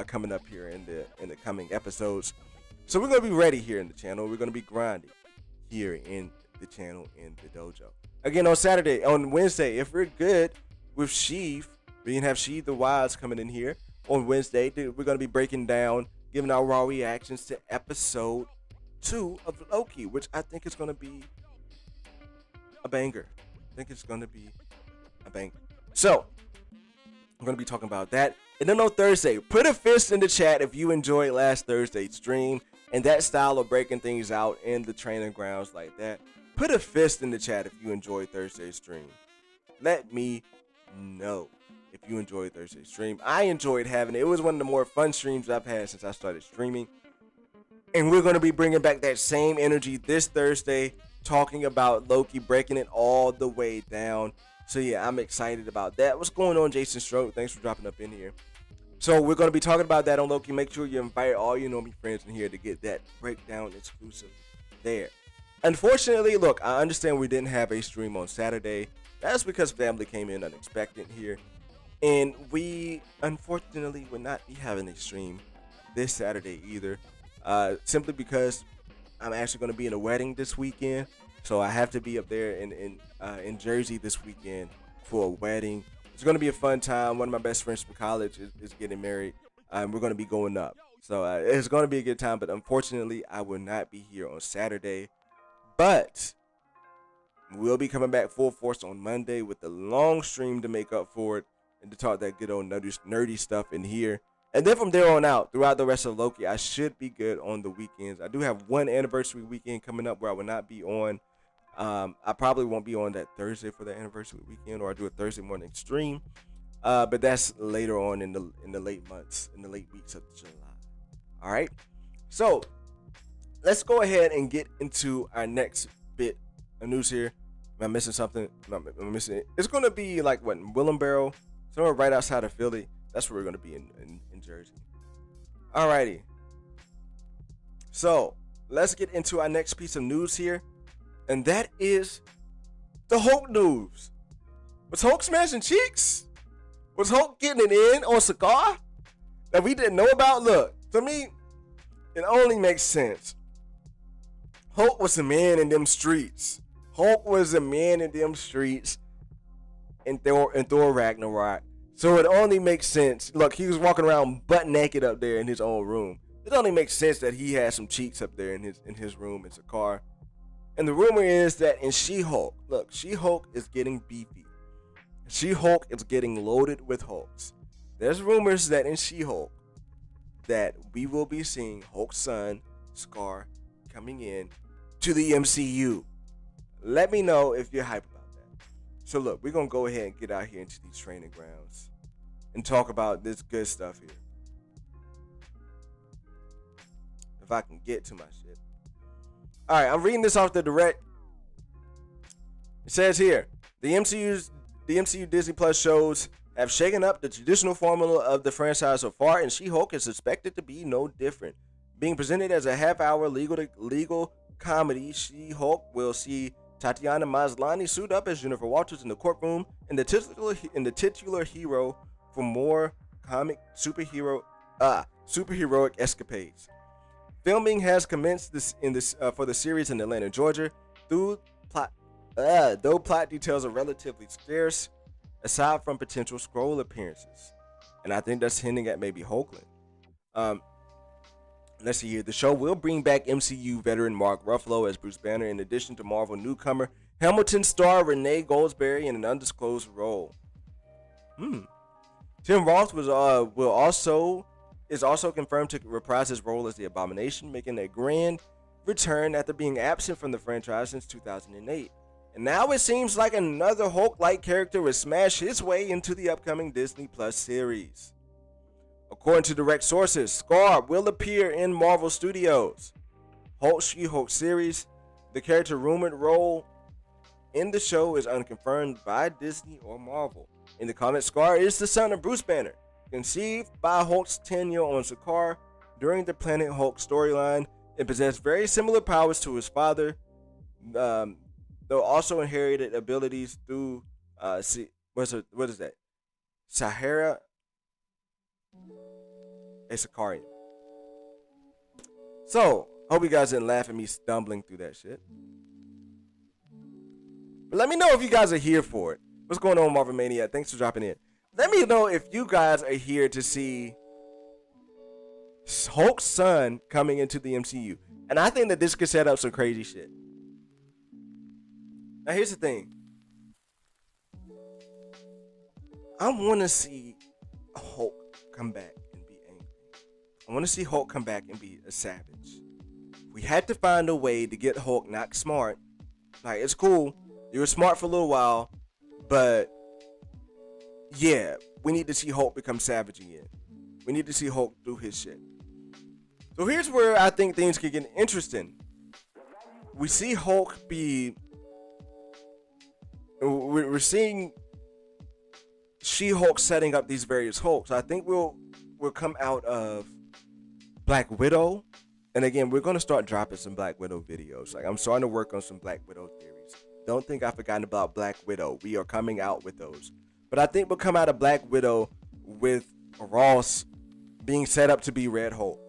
coming up here in the coming episodes. So we're going to be ready here in the channel. We're going to be grinding here in the channel in the dojo. Again, on Wednesday, if we're good with Sheev, we can have Sheev the Wilds coming in here on Wednesday. We're going to be breaking down, giving our raw reactions to episode 2 of Loki, which I think is going to be a banger. So, I'm going to be talking about that. And then on Thursday, put a fist in the chat if you enjoyed last Thursday's stream and that style of breaking things out in the training grounds like that. Put a fist in the chat if you enjoyed Thursday's stream. Let me know if you enjoyed Thursday's stream. I enjoyed having it. It was one of the more fun streams I've had since I started streaming. And we're going to be bringing back that same energy this Thursday, talking about Loki, breaking it all the way down. So yeah, I'm excited about that. What's going on, Jason Stroke? Thanks for dropping up in here. So we're going to be talking about that on Loki. Make sure you invite all your Normie friends in here to get that breakdown exclusive there. Unfortunately, look, I understand we didn't have a stream on Saturday. That's because family came in unexpected here. And we, unfortunately, will not be having a stream this Saturday either. Simply because I'm actually going to be in a wedding this weekend. So I have to be up there in Jersey this weekend for a wedding. It's going to be a fun time. One of my best friends from college is getting married. We're going to be going up. So it's going to be a good time. But unfortunately, I will not be here on Saturday. But we'll be coming back full force on Monday with the long stream to make up for it and to talk that good old nerdy stuff in here. And then from there on out, throughout the rest of Loki, I should be good on the weekends. I do have one anniversary weekend coming up where I will not be on. I probably won't be on that Thursday for the anniversary weekend, or I do a Thursday morning stream. But that's later on in the late months, in the late weeks of July. All right. So let's go ahead and get into our next bit of news here. Am I missing something? Am I missing it? It's going to be like what, in Willenboro, somewhere right outside of Philly. That's where we're going to be in Jersey. Alrighty. So let's get into our next piece of news here. And that is the Hulk news. Was Hulk smashing cheeks? Was Hulk getting it in on Cigar that we didn't know about? Look, to me, it only makes sense. Hulk was a man in them streets. Hulk was a man in them streets in Thor Ragnarok. So it only makes sense. Look, he was walking around butt naked up there in his own room. It only makes sense that he had some cheeks up there in his room in Sakaar. And the rumor is that in She-Hulk, look, She-Hulk is getting beefy. She-Hulk is getting loaded with Hulks. There's rumors that in She-Hulk that we will be seeing Hulk's son, Scar, coming in to the MCU. Let me know if you're hyped about that. So look, we're going to go ahead and get out here into these training grounds and talk about this good stuff here. If I can get to my shit. Alright, I'm reading this off the direct. It says here, the MCU Disney Plus shows have shaken up the traditional formula of the franchise so far, and She-Hulk is expected to be no different. Being presented as a half-hour legal comedy, She-Hulk will see Tatiana Maslany suit up as Jennifer Walters in the courtroom and the titular hero for more comic superheroic escapades. Filming has commenced for the series in Atlanta, Georgia. Though plot details are relatively scarce, aside from potential scroll appearances, and I think that's hinting at maybe Hulkling. Let's see here. The show will bring back MCU veteran Mark Ruffalo as Bruce Banner, in addition to Marvel newcomer Hamilton star Renee Goldsberry in an undisclosed role. Tim Roth is also confirmed to reprise his role as the Abomination, making a grand return after being absent from the franchise since 2008. And now it seems like another Hulk-like character will smash his way into the upcoming Disney Plus series. According to direct sources, Scar will appear in Marvel Studios' Hulk She-Hulk series. The character rumored role in the show is unconfirmed by Disney or Marvel. In the comics, Scar is the son of Bruce Banner, conceived by Hulk's tenure on Sakaar during the Planet Hulk storyline, and possessed very similar powers to his father, though also inherited abilities through what is that? Sahara, a Sakaarian. So, hope you guys didn't laugh at me stumbling through that shit. But let me know if you guys are here for it. What's going on, Marvel Mania? Thanks for dropping in. Let me know if you guys are here to see Hulk's son coming into the MCU. And I think that this could set up some crazy shit. Now, here's the thing. I want to see Hulk come back and be angry. I want to see Hulk come back and be a savage. We had to find a way to get Hulk not smart. Like, it's cool. You were smart for a little while, but yeah, we need to see Hulk become savage again. We need to see Hulk do his shit. So here's where I think things can get interesting. We see Hulk be... We're seeing She-Hulk setting up these various Hulks. I think we'll come out of Black Widow. And again, we're going to start dropping some Black Widow videos. Like, I'm starting to work on some Black Widow theories. Don't think I've forgotten about Black Widow. We are coming out with those. But I think we'll come out of Black Widow with Ross being set up to be Red Hulk.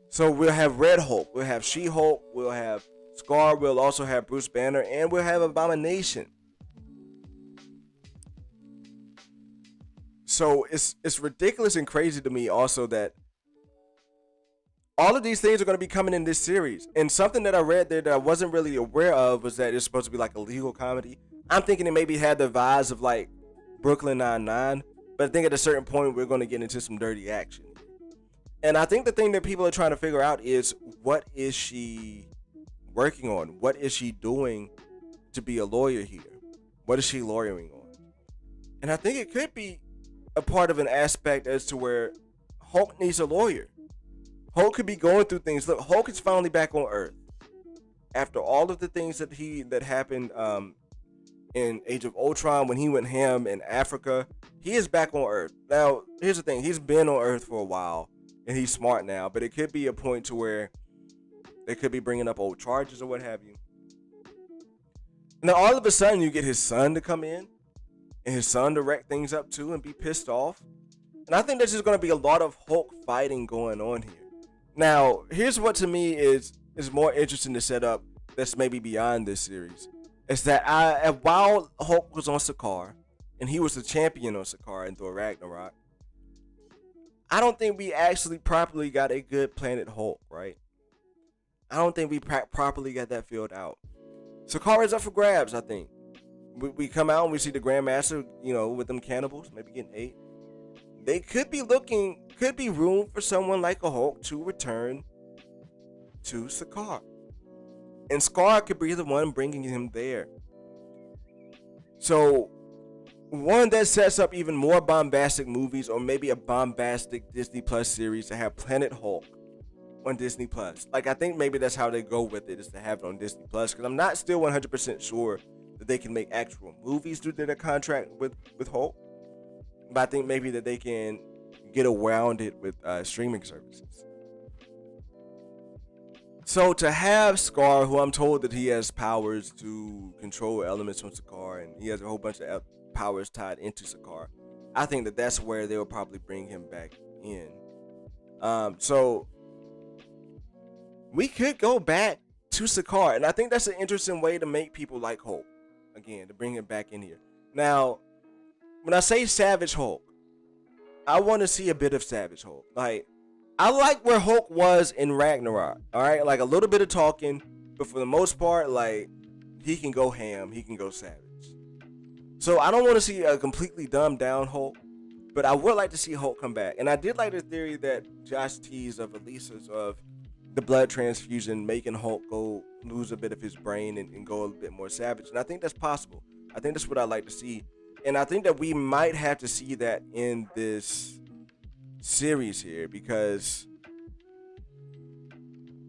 So we'll have Red Hulk. We'll have She-Hulk. We'll have Scar. We'll also have Bruce Banner. And we'll have Abomination. So it's ridiculous and crazy to me also that all of these things are going to be coming in this series. And something that I read there that I wasn't really aware of was that it's supposed to be like a legal comedy. I'm thinking it maybe had the vibes of like Brooklyn Nine-Nine. But I think at a certain point we're going to get into some dirty action. And I think the thing that people are trying to figure out is, what is she working on? What is she doing to be a lawyer here? What is she lawyering on? And I think it could be a part of an aspect as to where Hulk needs a lawyer. Hulk could be going through things. Look, Hulk is finally back on Earth after all of the things that happened in Age of Ultron when he went ham in Africa. He is back on Earth. Now, here's the thing. He's been on Earth for a while, and he's smart now. But it could be a point to where they could be bringing up old charges or what have you. Now, all of a sudden, you get his son to come in, and his son to wreck things up too and be pissed off. And I think there's just going to be a lot of Hulk fighting going on here. Now, here's what to me is more interesting to set up that's maybe beyond this series. It's that while Hulk was on Sakaar, and he was the champion on Sakaar in Thor Ragnarok, I don't think we actually properly got a good Planet Hulk, right? I don't think we properly got that filled out. Sakaar is up for grabs, I think. We come out and we see the Grandmaster, with them cannibals, maybe getting ate. They could be room for someone like a Hulk to return to Sakaar. And Scar could be the one bringing him there. So, one that sets up even more bombastic movies, or maybe a bombastic Disney Plus series to have Planet Hulk on Disney Plus. Like, I think maybe that's how they go with it, is to have it on Disney Plus. Because I'm not still 100% sure that they can make actual movies due to their contract with Hulk. But I think maybe that they can get around it with streaming services. So to have Scar, who I'm told that he has powers to control elements from Sakaar, and he has a whole bunch of powers tied into Sakaar, I think that that's where they will probably bring him back in. So we could go back to Sakaar, and I think that's an interesting way to make people like Hulk again, to bring him back in here. Now, when I say Savage Hulk, I want to see a bit of Savage Hulk. Like, I like where Hulk was in Ragnarok. All right, like a little bit of talking, but for the most part, like, he can go ham, he can go savage. So I don't want to see a completely dumbed down Hulk, but I would like to see Hulk come back. And I did like the theory that Josh teased of Elisa's of the blood transfusion making Hulk go lose a bit of his brain and go a bit more savage. And I think that's possible. I think that's what I'd like to see. And I think that we might have to see that in this series here, because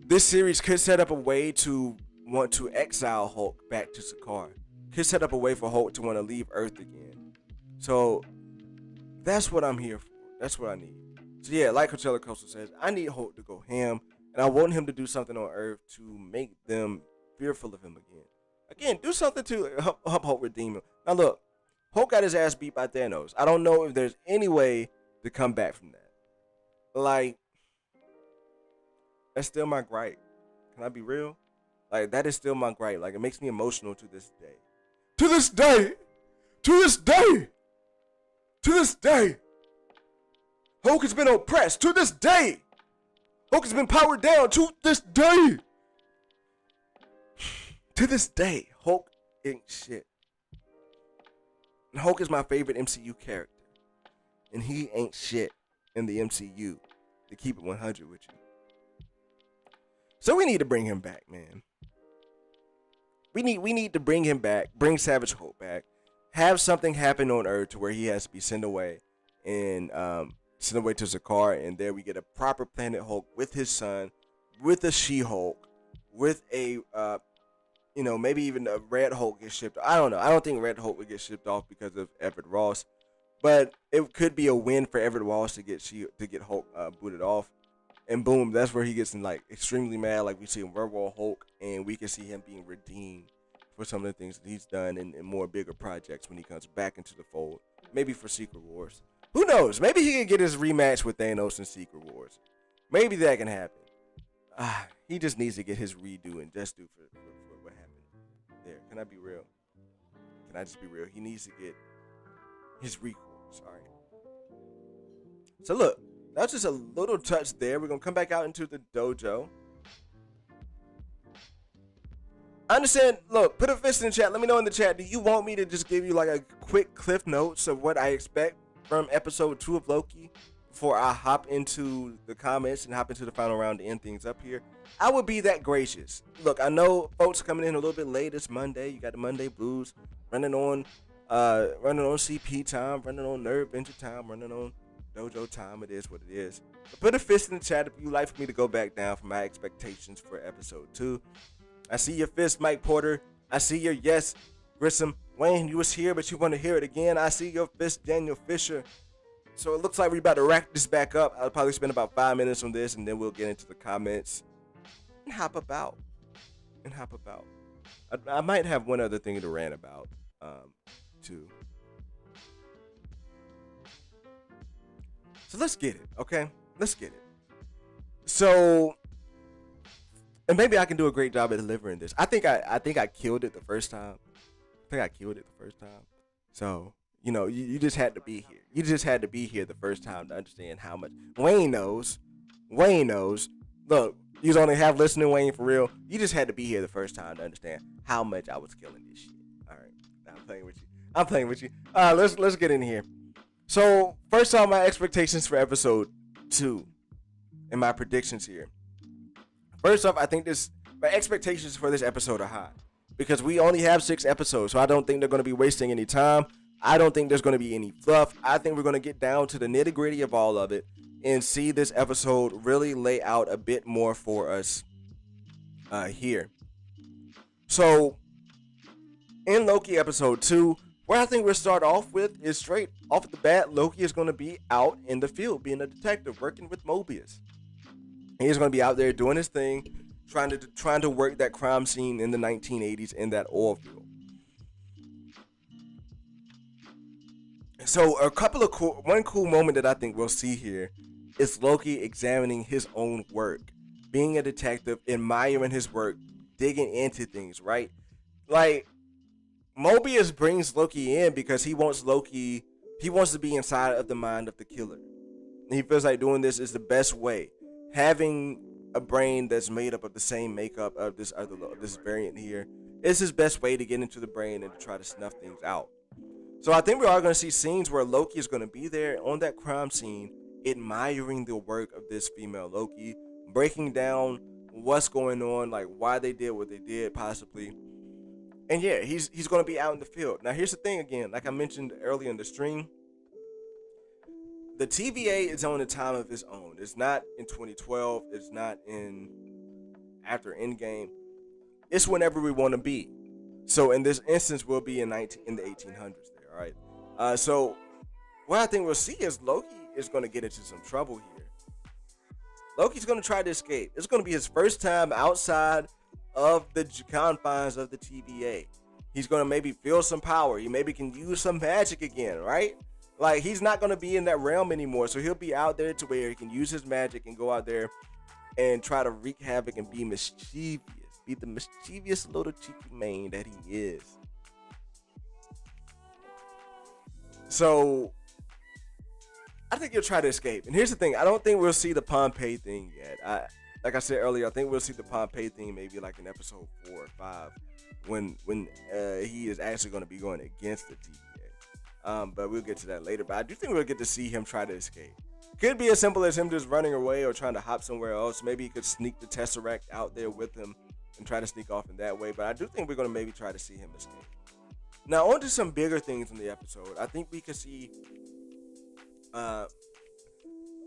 this series could set up a way to want to exile Hulk back to Sakaar. Could set up a way for Hulk to want to leave Earth again. So that's what I'm here for. That's what I need. So yeah, like Coachella Coastal says, I need Hulk to go ham, and I want him to do something on Earth to make them fearful of him again. Again, do something to help Hulk redeem him. Now look, Hulk got his ass beat by Thanos. I don't know if there's any way to come back from that. Like, that's still my gripe. Can I be real? Like, that is still my gripe. Like, it makes me emotional to this day. To this day! To this day! To this day! Hulk has been oppressed. To this day! Hulk has been powered down. To this day! To this day, Hulk ain't shit. And Hulk is my favorite MCU character. And he ain't shit in the MCU, to keep it 100 with you. So we need to bring him back, man. We need to bring him back, bring Savage Hulk back, have something happen on Earth to where he has to be sent away, and sent away to Zakar, and there we get a proper Planet Hulk with his son, with a She-Hulk, with a maybe even a Red Hulk gets shipped. I don't know. I don't think Red Hulk would get shipped off because of Everett Ross, but it could be a win for Everett Ross to get Hulk booted off. And boom, that's where he gets like extremely mad, like we see in Werewolf Hulk, and we can see him being redeemed for some of the things that he's done in more bigger projects when he comes back into the fold. Maybe for Secret Wars. Who knows? Maybe he can get his rematch with Thanos in Secret Wars. Maybe that can happen. He just needs to get his redo and just do for what happened there. Can I be real? Can I just be real? He needs to get his recourse. All right. So look. That's just a little touch there. We're going to come back out into the dojo. I understand. Look, put a fist in the chat. Let me know in the chat. Do you want me to just give you like a quick cliff notes of what I expect from episode 2 of Loki before I hop into the comments and hop into the final round to end things up here? I would be that gracious. Look, I know folks coming in a little bit late. It's Monday. You got the Monday blues running on CP time, running on Nerd Venture time, running on Dojo time. It is what it is. But put a fist in the chat if you like for me to go back down for my expectations for episode 2. I see your fist, Mike Porter. I see your yes, Grissom. Wayne, you was here, but you want to hear it again. I see your fist, Daniel Fisher. So it looks like we're about to rack this back up. I'll probably spend about 5 minutes on this, and then we'll get into the comments and hop about. I might have one other thing to rant about, too. So let's get it, okay? Let's get it. So, and maybe I can do a great job at delivering this. I think I killed it the first time. So, you just had to be here. You just had to be here the first time to understand how much. Wayne knows. Look, you was only half listening, Wayne, for real. You just had to be here the first time to understand how much I was killing this shit. All right, now I'm playing with you. Let's get in here. So, first off, my expectations for episode 2 and my predictions here. First off, I think my expectations for this episode are high because we only have 6 episodes, so I don't think they're going to be wasting any time. I don't think there's going to be any fluff. I think we're going to get down to the nitty-gritty of all of it and see this episode really lay out a bit more for us here. So, in Loki episode 2, where I think we'll start off with is straight off the bat, Loki is going to be out in the field being a detective working with Mobius. He's going to be out there doing his thing, trying to work that crime scene in the 1980s in that oil field. So one cool moment that I think we'll see here is Loki examining his own work, being a detective, admiring his work, digging into things, right? Like, Mobius brings Loki in because he wants to be inside of the mind of the killer. And he feels like doing this is the best way. Having a brain that's made up of the same makeup of this variant here is his best way to get into the brain and to try to snuff things out. So I think we are going to see scenes where Loki is going to be there on that crime scene, admiring the work of this female Loki, breaking down what's going on, like why they did what they did, possibly. And yeah, he's going to be out in the field. Now, here's the thing again, like I mentioned earlier in the stream, the TVA is on a time of its own. It's not in 2012. It's not after Endgame. It's whenever we want to be. So in this instance, we'll be in the 1800s there, all right? So what I think we'll see is Loki is going to get into some trouble here. Loki's going to try to escape. It's going to be his first time outside of the confines of the TVA. He's going to maybe feel some power. He maybe can use some magic again, right? Like, he's not going to be in that realm anymore. So he'll be out there to where he can use his magic and go out there and try to wreak havoc and be mischievous. Be the mischievous little cheeky man that he is. So I think he'll try to escape. And here's the thing. I don't think we'll see the Pompeii thing yet. Like I said earlier, I think we'll see the Pompeii thing maybe like in episode 4 or 5 when he is actually going to be going against the TVA. But we'll get to that later. But I do think we'll get to see him try to escape. Could be as simple as him just running away or trying to hop somewhere else. Maybe he could sneak the Tesseract out there with him and try to sneak off in that way. But I do think we're going to maybe try to see him escape. Now, on to some bigger things in the episode. I think we could see the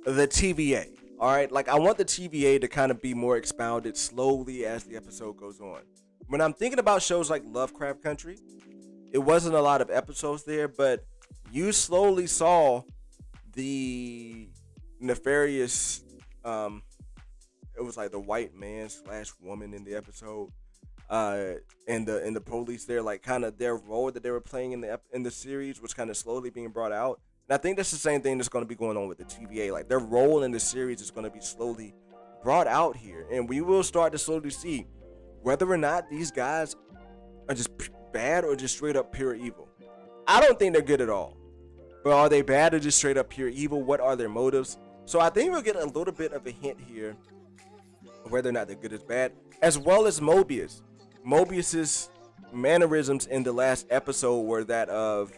TVA. All right, like I want the TVA to kind of be more expounded slowly as the episode goes on. When I'm thinking about shows like Lovecraft Country, it wasn't a lot of episodes there, but you slowly saw the nefarious it was like the white man / woman in the episode, and the police there, like kind of their role that they were playing in the series was kind of slowly being brought out. And I think that's the same thing that's going to be going on with the TVA. Like their role in the series is going to be slowly brought out here, and we will start to slowly see whether or not these guys are just bad or just straight up pure evil. I don't think they're good at all, but are they bad or just straight up pure evil? What are their motives? So I think we'll get a little bit of a hint here of whether or not they're good or bad, as well as Mobius. Mobius's mannerisms in the last episode were that of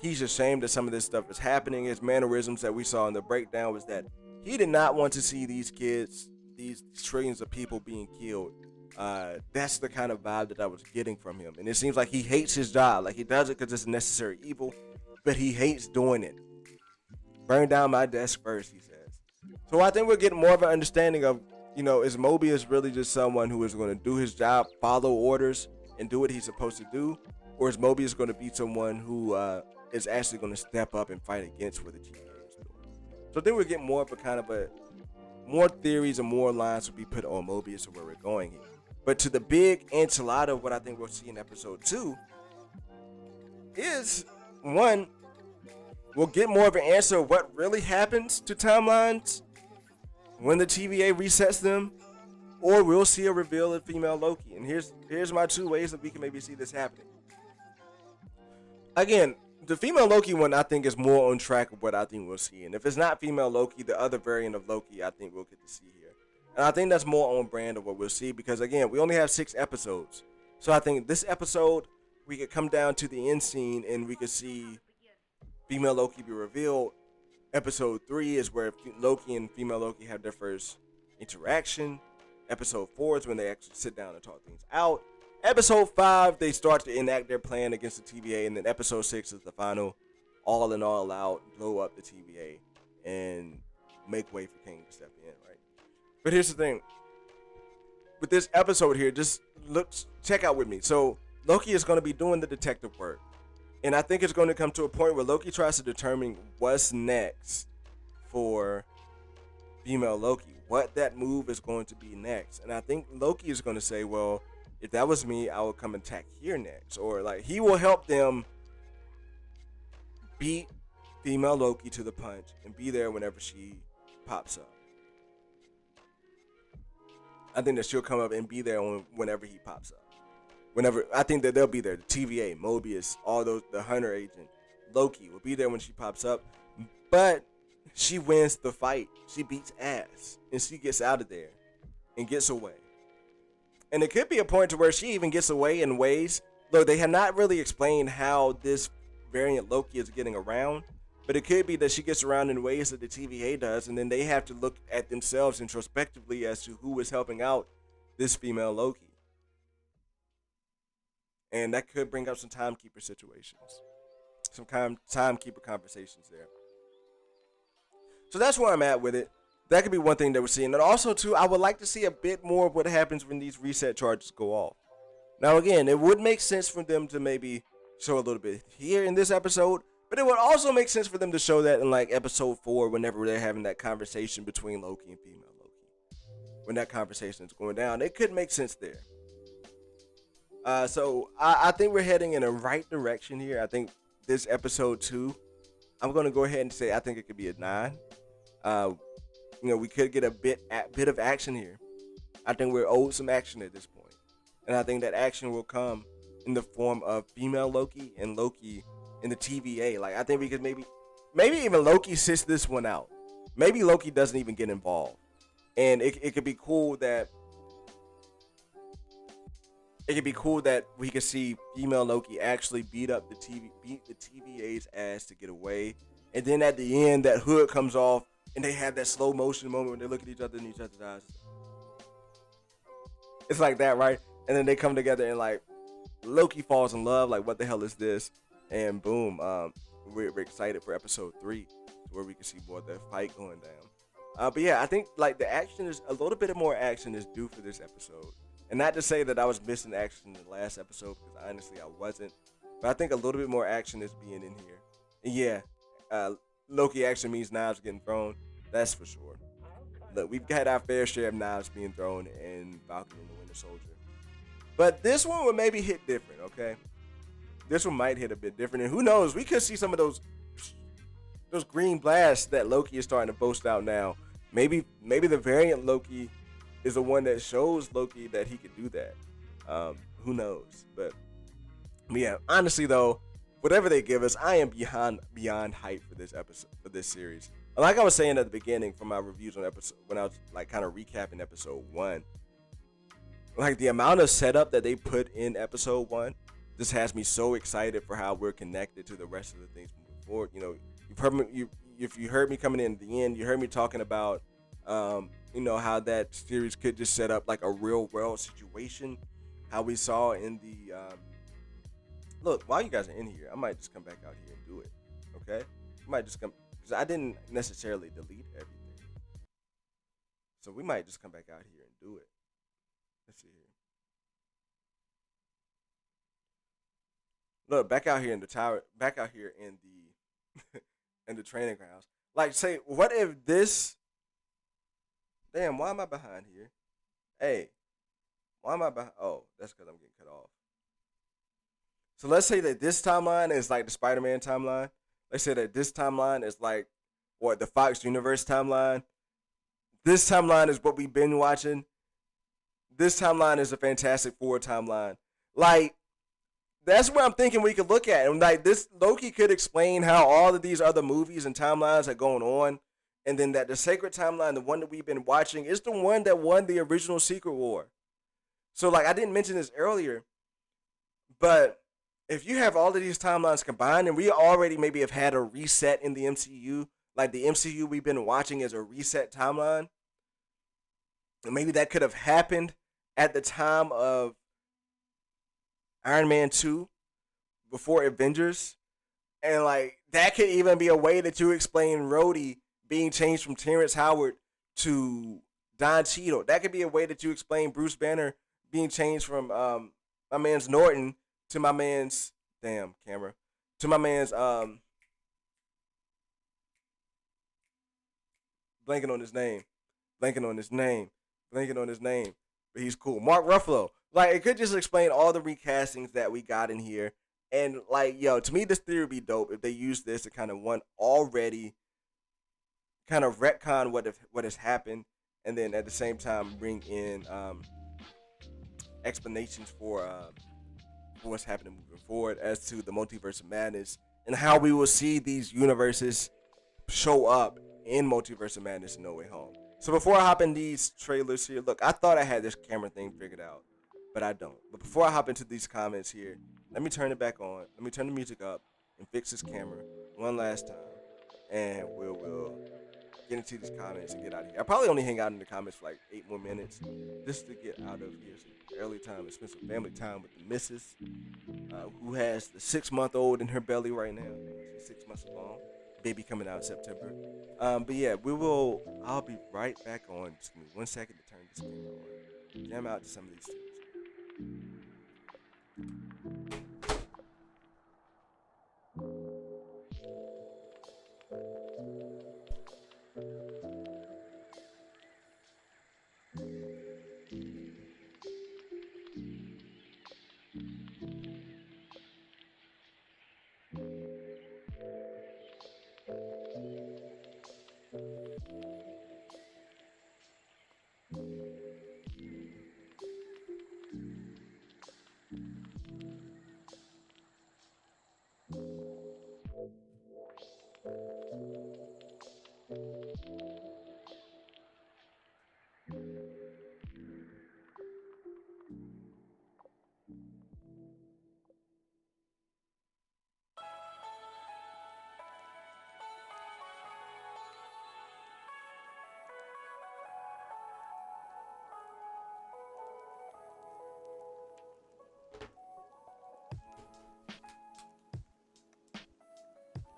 he's ashamed that some of this stuff is happening. His mannerisms that we saw in the breakdown was that he did not want to see these kids, these trillions of people being killed. That's the kind of vibe that I was getting from him. And it seems like he hates his job. Like he does it because it's a necessary evil, but he hates doing it. Burn down my desk first, he says. So I think we're getting more of an understanding of, is Mobius really just someone who is going to do his job, follow orders, and do what he's supposed to do? Or is Mobius going to be someone who is actually going to step up and fight against what the TVA is doing? So I think we're getting more of a kind of more theories and more lines will be put on Mobius and where we're going here. But to the big enchilada of what I think we'll see in episode 2 is, one, we'll get more of an answer of what really happens to timelines when the TVA resets them, or we'll see a reveal of female Loki. And here's my 2 ways that we can maybe see this happening. Again, the female Loki one I think is more on track of what I think we'll see. And if it's not female Loki, the other variant of Loki I think we'll get to see here. And I think that's more on brand of what we'll see, because again, we only have 6 episodes. So I think this episode, we could come down to the end scene and we could see female Loki be revealed. Episode 3 is where Loki and female Loki have their first interaction. Episode 4 is when they actually sit down and talk things out. Episode 5, they start to enact their plan against the TVA. And then episode 6 is the final all in all out, blow up the TVA and make way for King to step in, right? But here's the thing. With this episode here, just check out with me. So Loki is going to be doing the detective work. And I think it's going to come to a point where Loki tries to determine what's next for female Loki, what that move is going to be next. And I think Loki is going to say, well, if that was me, I would come attack here next. Or like he will help them beat female Loki to the punch and be there whenever she pops up. I think that she'll come up and be there whenever he pops up. Whenever I think that they'll be there, the TVA, Mobius, all those, the Hunter agent, Loki will be there when she pops up. But she wins the fight. She beats ass and she gets out of there and gets away. And it could be a point to where she even gets away in ways, though they have not really explained how this variant Loki is getting around. But it could be that she gets around in ways that the TVA does, and then they have to look at themselves introspectively as to who is helping out this female Loki. And that could bring up some timekeeper situations, some timekeeper conversations there. So that's where I'm at with it. That could be one thing that we're seeing. And also, too, I would like to see a bit more of what happens when these reset charges go off. Now, again, it would make sense for them to maybe show a little bit here in this episode, but it would also make sense for them to show that in like episode 4 whenever they're having that conversation between Loki and female Loki. When that conversation is going down, it could make sense there. So I think we're heading in the right direction here. I think this episode 2, I'm going to go ahead and say I think it could be a 9. We could get a bit of action here. I think we're owed some action at this point. And I think that action will come in the form of female Loki and Loki in the TVA. Like, I think we could maybe even Loki sits this one out. Maybe Loki doesn't even get involved. And it could be cool that we could see female Loki actually beat the TVA's ass to get away. And then at the end, that hood comes off and they have that slow motion moment when they look at each other in each other's eyes. It's like that, right? And then they come together and like Loki falls in love. Like, what the hell is this? And boom, we're excited for episode 3, where we can see more of that fight going down. But yeah, I think like the action is a little bit more action is due for this episode, and not to say that I was missing action in the last episode, because honestly I wasn't. But I think a little bit more action is being in here. And yeah, Loki action means knives getting thrown. That's for sure. Look, we've had our fair share of knives being thrown in Falcon and the Winter Soldier. But this one would maybe hit different, okay? This one might hit a bit different. And who knows, we could see some of those green blasts that Loki is starting to boast out now. Maybe the variant Loki is the one that shows Loki that he could do that. Who knows? But yeah, honestly though, whatever they give us, I am beyond hyped for this episode, for this series. Like I was saying at the beginning from my reviews on episode, when I was like kind of recapping episode 1, like the amount of setup that they put in episode 1 just has me so excited for how we're connected to the rest of the things moving forward. You know, you've heard me, if you heard me coming in at the end, you heard me talking about how that series could just set up like a real world situation, how we saw in the look, while you guys are in here, I might just come back out here and do it. Okay, I might just come, because I didn't necessarily delete everything, so we might just come back out here and do it. Let's see here. Look, back out here in the tower, back out here in the in the training grounds. Like, say, what if this? Damn, why am I behind here? Hey, why am I behind? Oh, that's because I'm getting cut off. So let's say that this timeline is like the Spider-Man timeline. Let's say that this timeline is like what the Fox Universe timeline. This timeline is what we've been watching. This timeline is a Fantastic Four timeline. Like, that's where I'm thinking we could look at. And like, this Loki could explain how all of these other movies and timelines are going on. And then that the sacred timeline, the one that we've been watching, is the one that won the original Secret War. So like, I didn't mention this earlier, but if you have all of these timelines combined, and we already maybe have had a reset in the MCU, like the MCU we've been watching is a reset timeline, and maybe that could have happened at the time of Iron Man 2 before Avengers. And like, that could even be a way that you explain Rhodey being changed from Terrence Howard to Don Cheadle. That could be a way that you explain Bruce Banner being changed from my man's Norton to my man's to my man's blanking on his name. Blanking on his name. Blanking on his name. But he's cool. Mark Ruffalo. Like, it could just explain all the recastings that we got in here. And like, yo, to me this theory would be dope if they use this to kind of already kind of retcon what has happened, and then at the same time bring in explanations for what's happening moving forward as to the multiverse of madness, and how we will see these universes show up in Multiverse of Madness and No Way Home. So before I hop in these trailers here, look, I thought I had this camera thing figured out, but I don't. But before I hop into these comments here, let me turn it back on. Let me turn the music up and fix this camera one last time, and we'll get into these comments and get out of here. I'll probably only hang out in the comments for like 8 more minutes just to get out of here. Some early time and spend some family time with the missus, who has the 6-month-old in her belly right now. She's 6 months along. Baby coming out in September. But yeah, I'll be right back on. Just give me 1 second to turn this camera on. Jam out to some of these tunes.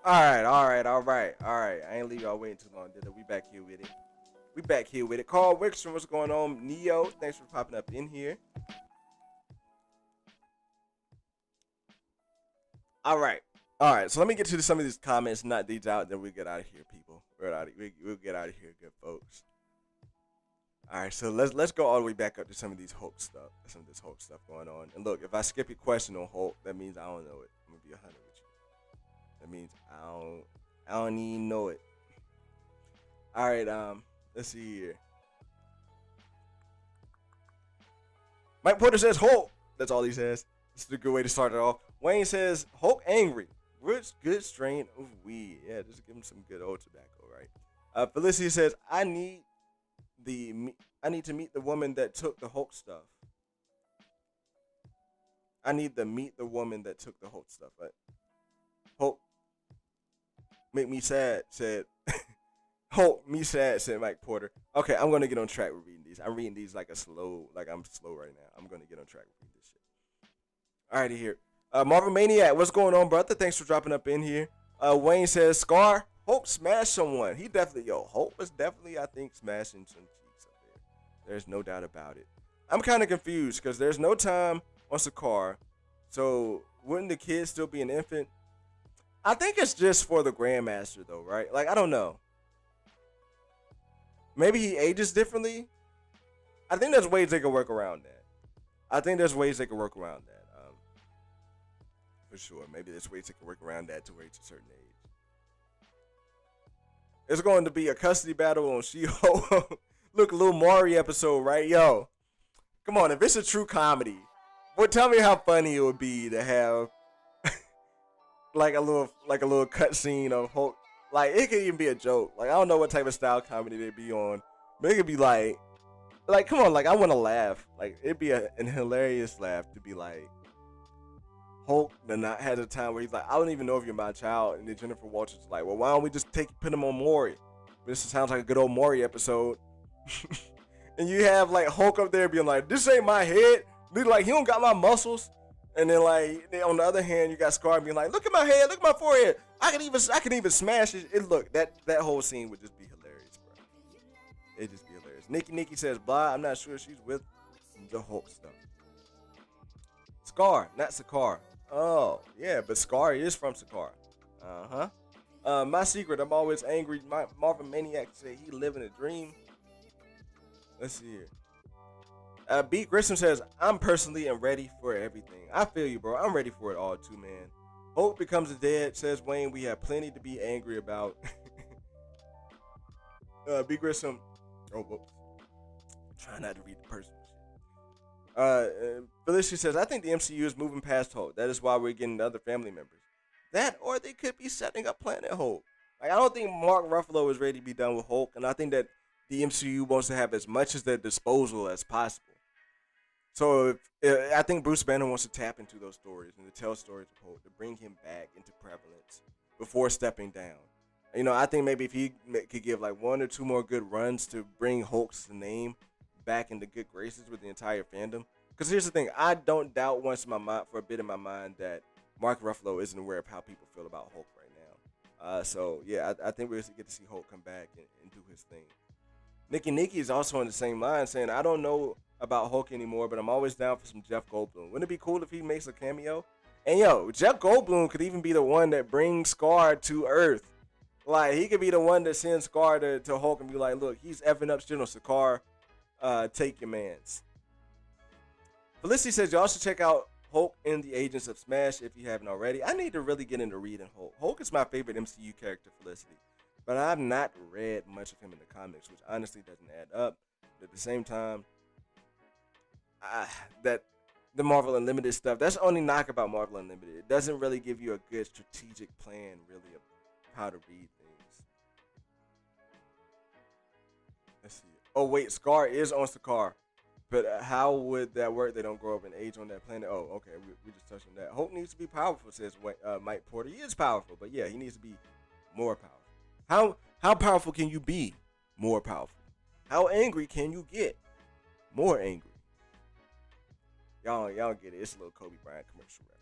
All right. I ain't leave y'all waiting too long, did it? We back here with it. Carl Wickstrom, what's going on? Neo, thanks for popping up in here. All right. So let me get to some of these comments, not these out, then we get out of here, people. We'll get out of here, good folks. All right, so let's go all the way back up to some of this Hulk stuff going on. And look, if I skip your question on Hulk, that means I don't know it. I'm gonna be 100 with you. That means I don't even know it. All right, let's see here. Mike Porter says Hulk. That's all he says. This is a good way to start it off. Wayne says Hulk angry. Which good strain of weed? Yeah, just give him some good old tobacco, right? Felicity says I need to meet the woman that took the Hulk stuff. I need to meet the woman that took the Hulk stuff. Right? Hulk make me sad, said Hulk me sad, said Mike Porter. Okay, I'm gonna get on track with reading these. I'm reading these like I'm slow right now. I'm gonna get on track with reading this shit. Alrighty here. Marvel Maniac, what's going on, brother? Thanks for dropping up in here. Wayne says Scar, Hulk smashed someone. Hulk was definitely, I think, smashing some cheeks up there. There's no doubt about it. I'm kind of confused because there's no time on Sakaar. So wouldn't the kid still be an infant? I think it's just for the Grandmaster though, right? Like, I don't know. Maybe he ages differently. I think there's ways they can work around that. For sure. Maybe there's ways they can work around that to reach a certain age. It's going to be a custody battle on She-Hulk. Look, a little Maury episode, right? Yo, come on. If it's a true comedy, well, tell me how funny it would be to have like a little cut scene of Hulk. Like, it could even be a joke. Like, I don't know what type of style comedy they'd be on, but it could be like come on, like, I want to laugh. Like, it'd be an hilarious laugh to be like Hulk had a time where he's like, I don't even know if you're my child, and then Jennifer Walters is like, well, why don't we just put him on Maury? This sounds like a good old Maury episode. And you have like Hulk up there being like, this ain't my head. Like, he don't got my muscles. And then like on the other hand, you got Scar being like, look at my head, look at my forehead. I can even smash it. Look, that whole scene would just be hilarious, bro. It'd just be hilarious. Nikki says, blah, I'm not sure she's with the Hulk stuff. Scar, not Sakaar. Oh, yeah, but Scar is from Sakaar. My secret, I'm always angry. My Marvel Maniac said he living a dream. Let's see here. B. Grissom says, I'm personally am ready for everything. I feel you, bro. I'm ready for it all, too, man. Hope becomes a dead, says Wayne. We have plenty to be angry about. B. Grissom. Oh, whoops. Try not to read the personal shit. Felicia says, I think the MCU is moving past Hulk. That is why we're getting other family members. That, or they could be setting up Planet Hulk. Like, I don't think Mark Ruffalo is ready to be done with Hulk, and I think that the MCU wants to have as much at their disposal as possible. So I think Bruce Banner wants to tap into those stories and to tell stories of Hulk, to bring him back into prevalence before stepping down. You know, I think maybe if he could give like one or two more good runs to bring Hulk's name back into good graces with the entire fandom. Because here's the thing, I don't doubt for a bit in my mind that Mark Ruffalo isn't aware of how people feel about Hulk right now. So yeah, I think we're going to get to see Hulk come back and do his thing. Nikki is also on the same line saying, I don't know about Hulk anymore, but I'm always down for some Jeff Goldblum. Wouldn't it be cool if he makes a cameo? And yo, Jeff Goldblum could even be the one that brings Scar to Earth. Like, he could be the one that sends Scar to Hulk and be like, look, he's effing up shit on Sakaar. Take your mans. Felicity says, y'all should check out Hulk and the Agents of Smash if you haven't already. I need to really get into reading Hulk. Hulk is my favorite MCU character, Felicity. But I've not read much of him in the comics, which honestly doesn't add up. But at the same time, that the Marvel Unlimited stuff, that's the only knock about Marvel Unlimited. It doesn't really give you a good strategic plan, really, of how to read things. Let's see. Oh, wait, Scar is on Sakaar. But how would that work? They don't grow up in age on that planet. Oh, okay, we just touched on that. Hulk needs to be powerful, says Mike Porter. He is powerful, but yeah, he needs to be more powerful. How powerful can you be? More powerful. How angry can you get? More angry. Y'all get it. It's a little Kobe Bryant commercial reference.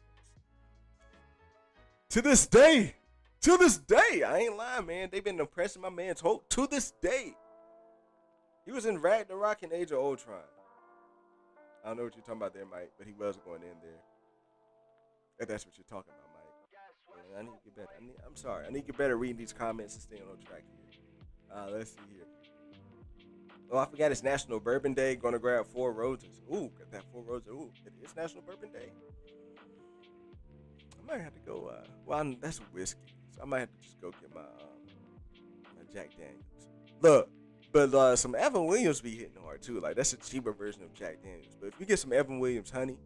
To this day, To this day, I ain't lying, man. They've been oppressing my man's hope to this day. He was in Ragnarok and Age of Ultron. I don't know what you're talking about there, Mike, but he was going in there. If that's what you're talking about, Mike. Man, I need to get better. I'm sorry. I need to get better reading these comments and staying on track here. Let's see here. Oh, I forgot it's National Bourbon Day. Gonna grab 4 roses. Ooh, got that 4 roses. Ooh, it's National Bourbon Day. I might have to go. Well, that's whiskey, so I might have to just go get my Jack Daniels. Look, but some Evan Williams be hitting hard too. Like that's a cheaper version of Jack Daniels. But if you get some Evan Williams honey,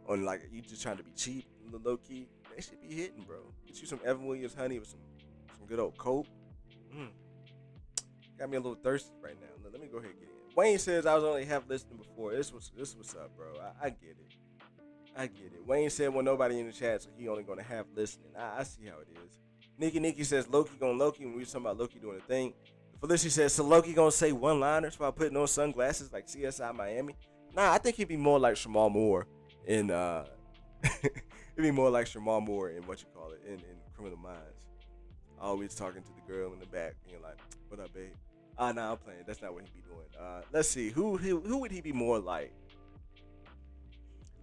on like you just trying to be cheap, low key, they should be hitting, bro. Get you some Evan Williams honey with some good old Coke. Got me a little thirsty right now. Let me go ahead and get in. Wayne says I was only half listening before. This what's up, bro. I get it. I get it. Wayne said, well, nobody in the chat, so he only going to have listening. I see how it is. Nikki says, Loki going Loki when we was talking about Loki doing a thing. Felicity says, so Loki going to say one-liners while putting on sunglasses like CSI Miami? Nah, I think he'd be more like Shamal Moore in, it'd be more like Shamal Moore in what you call it, in Criminal Minds. Always talking to the girl in the back, being like, what up, babe? Nah, I'm playing. That's not what he'd be doing. Let's see. Who would he be more like?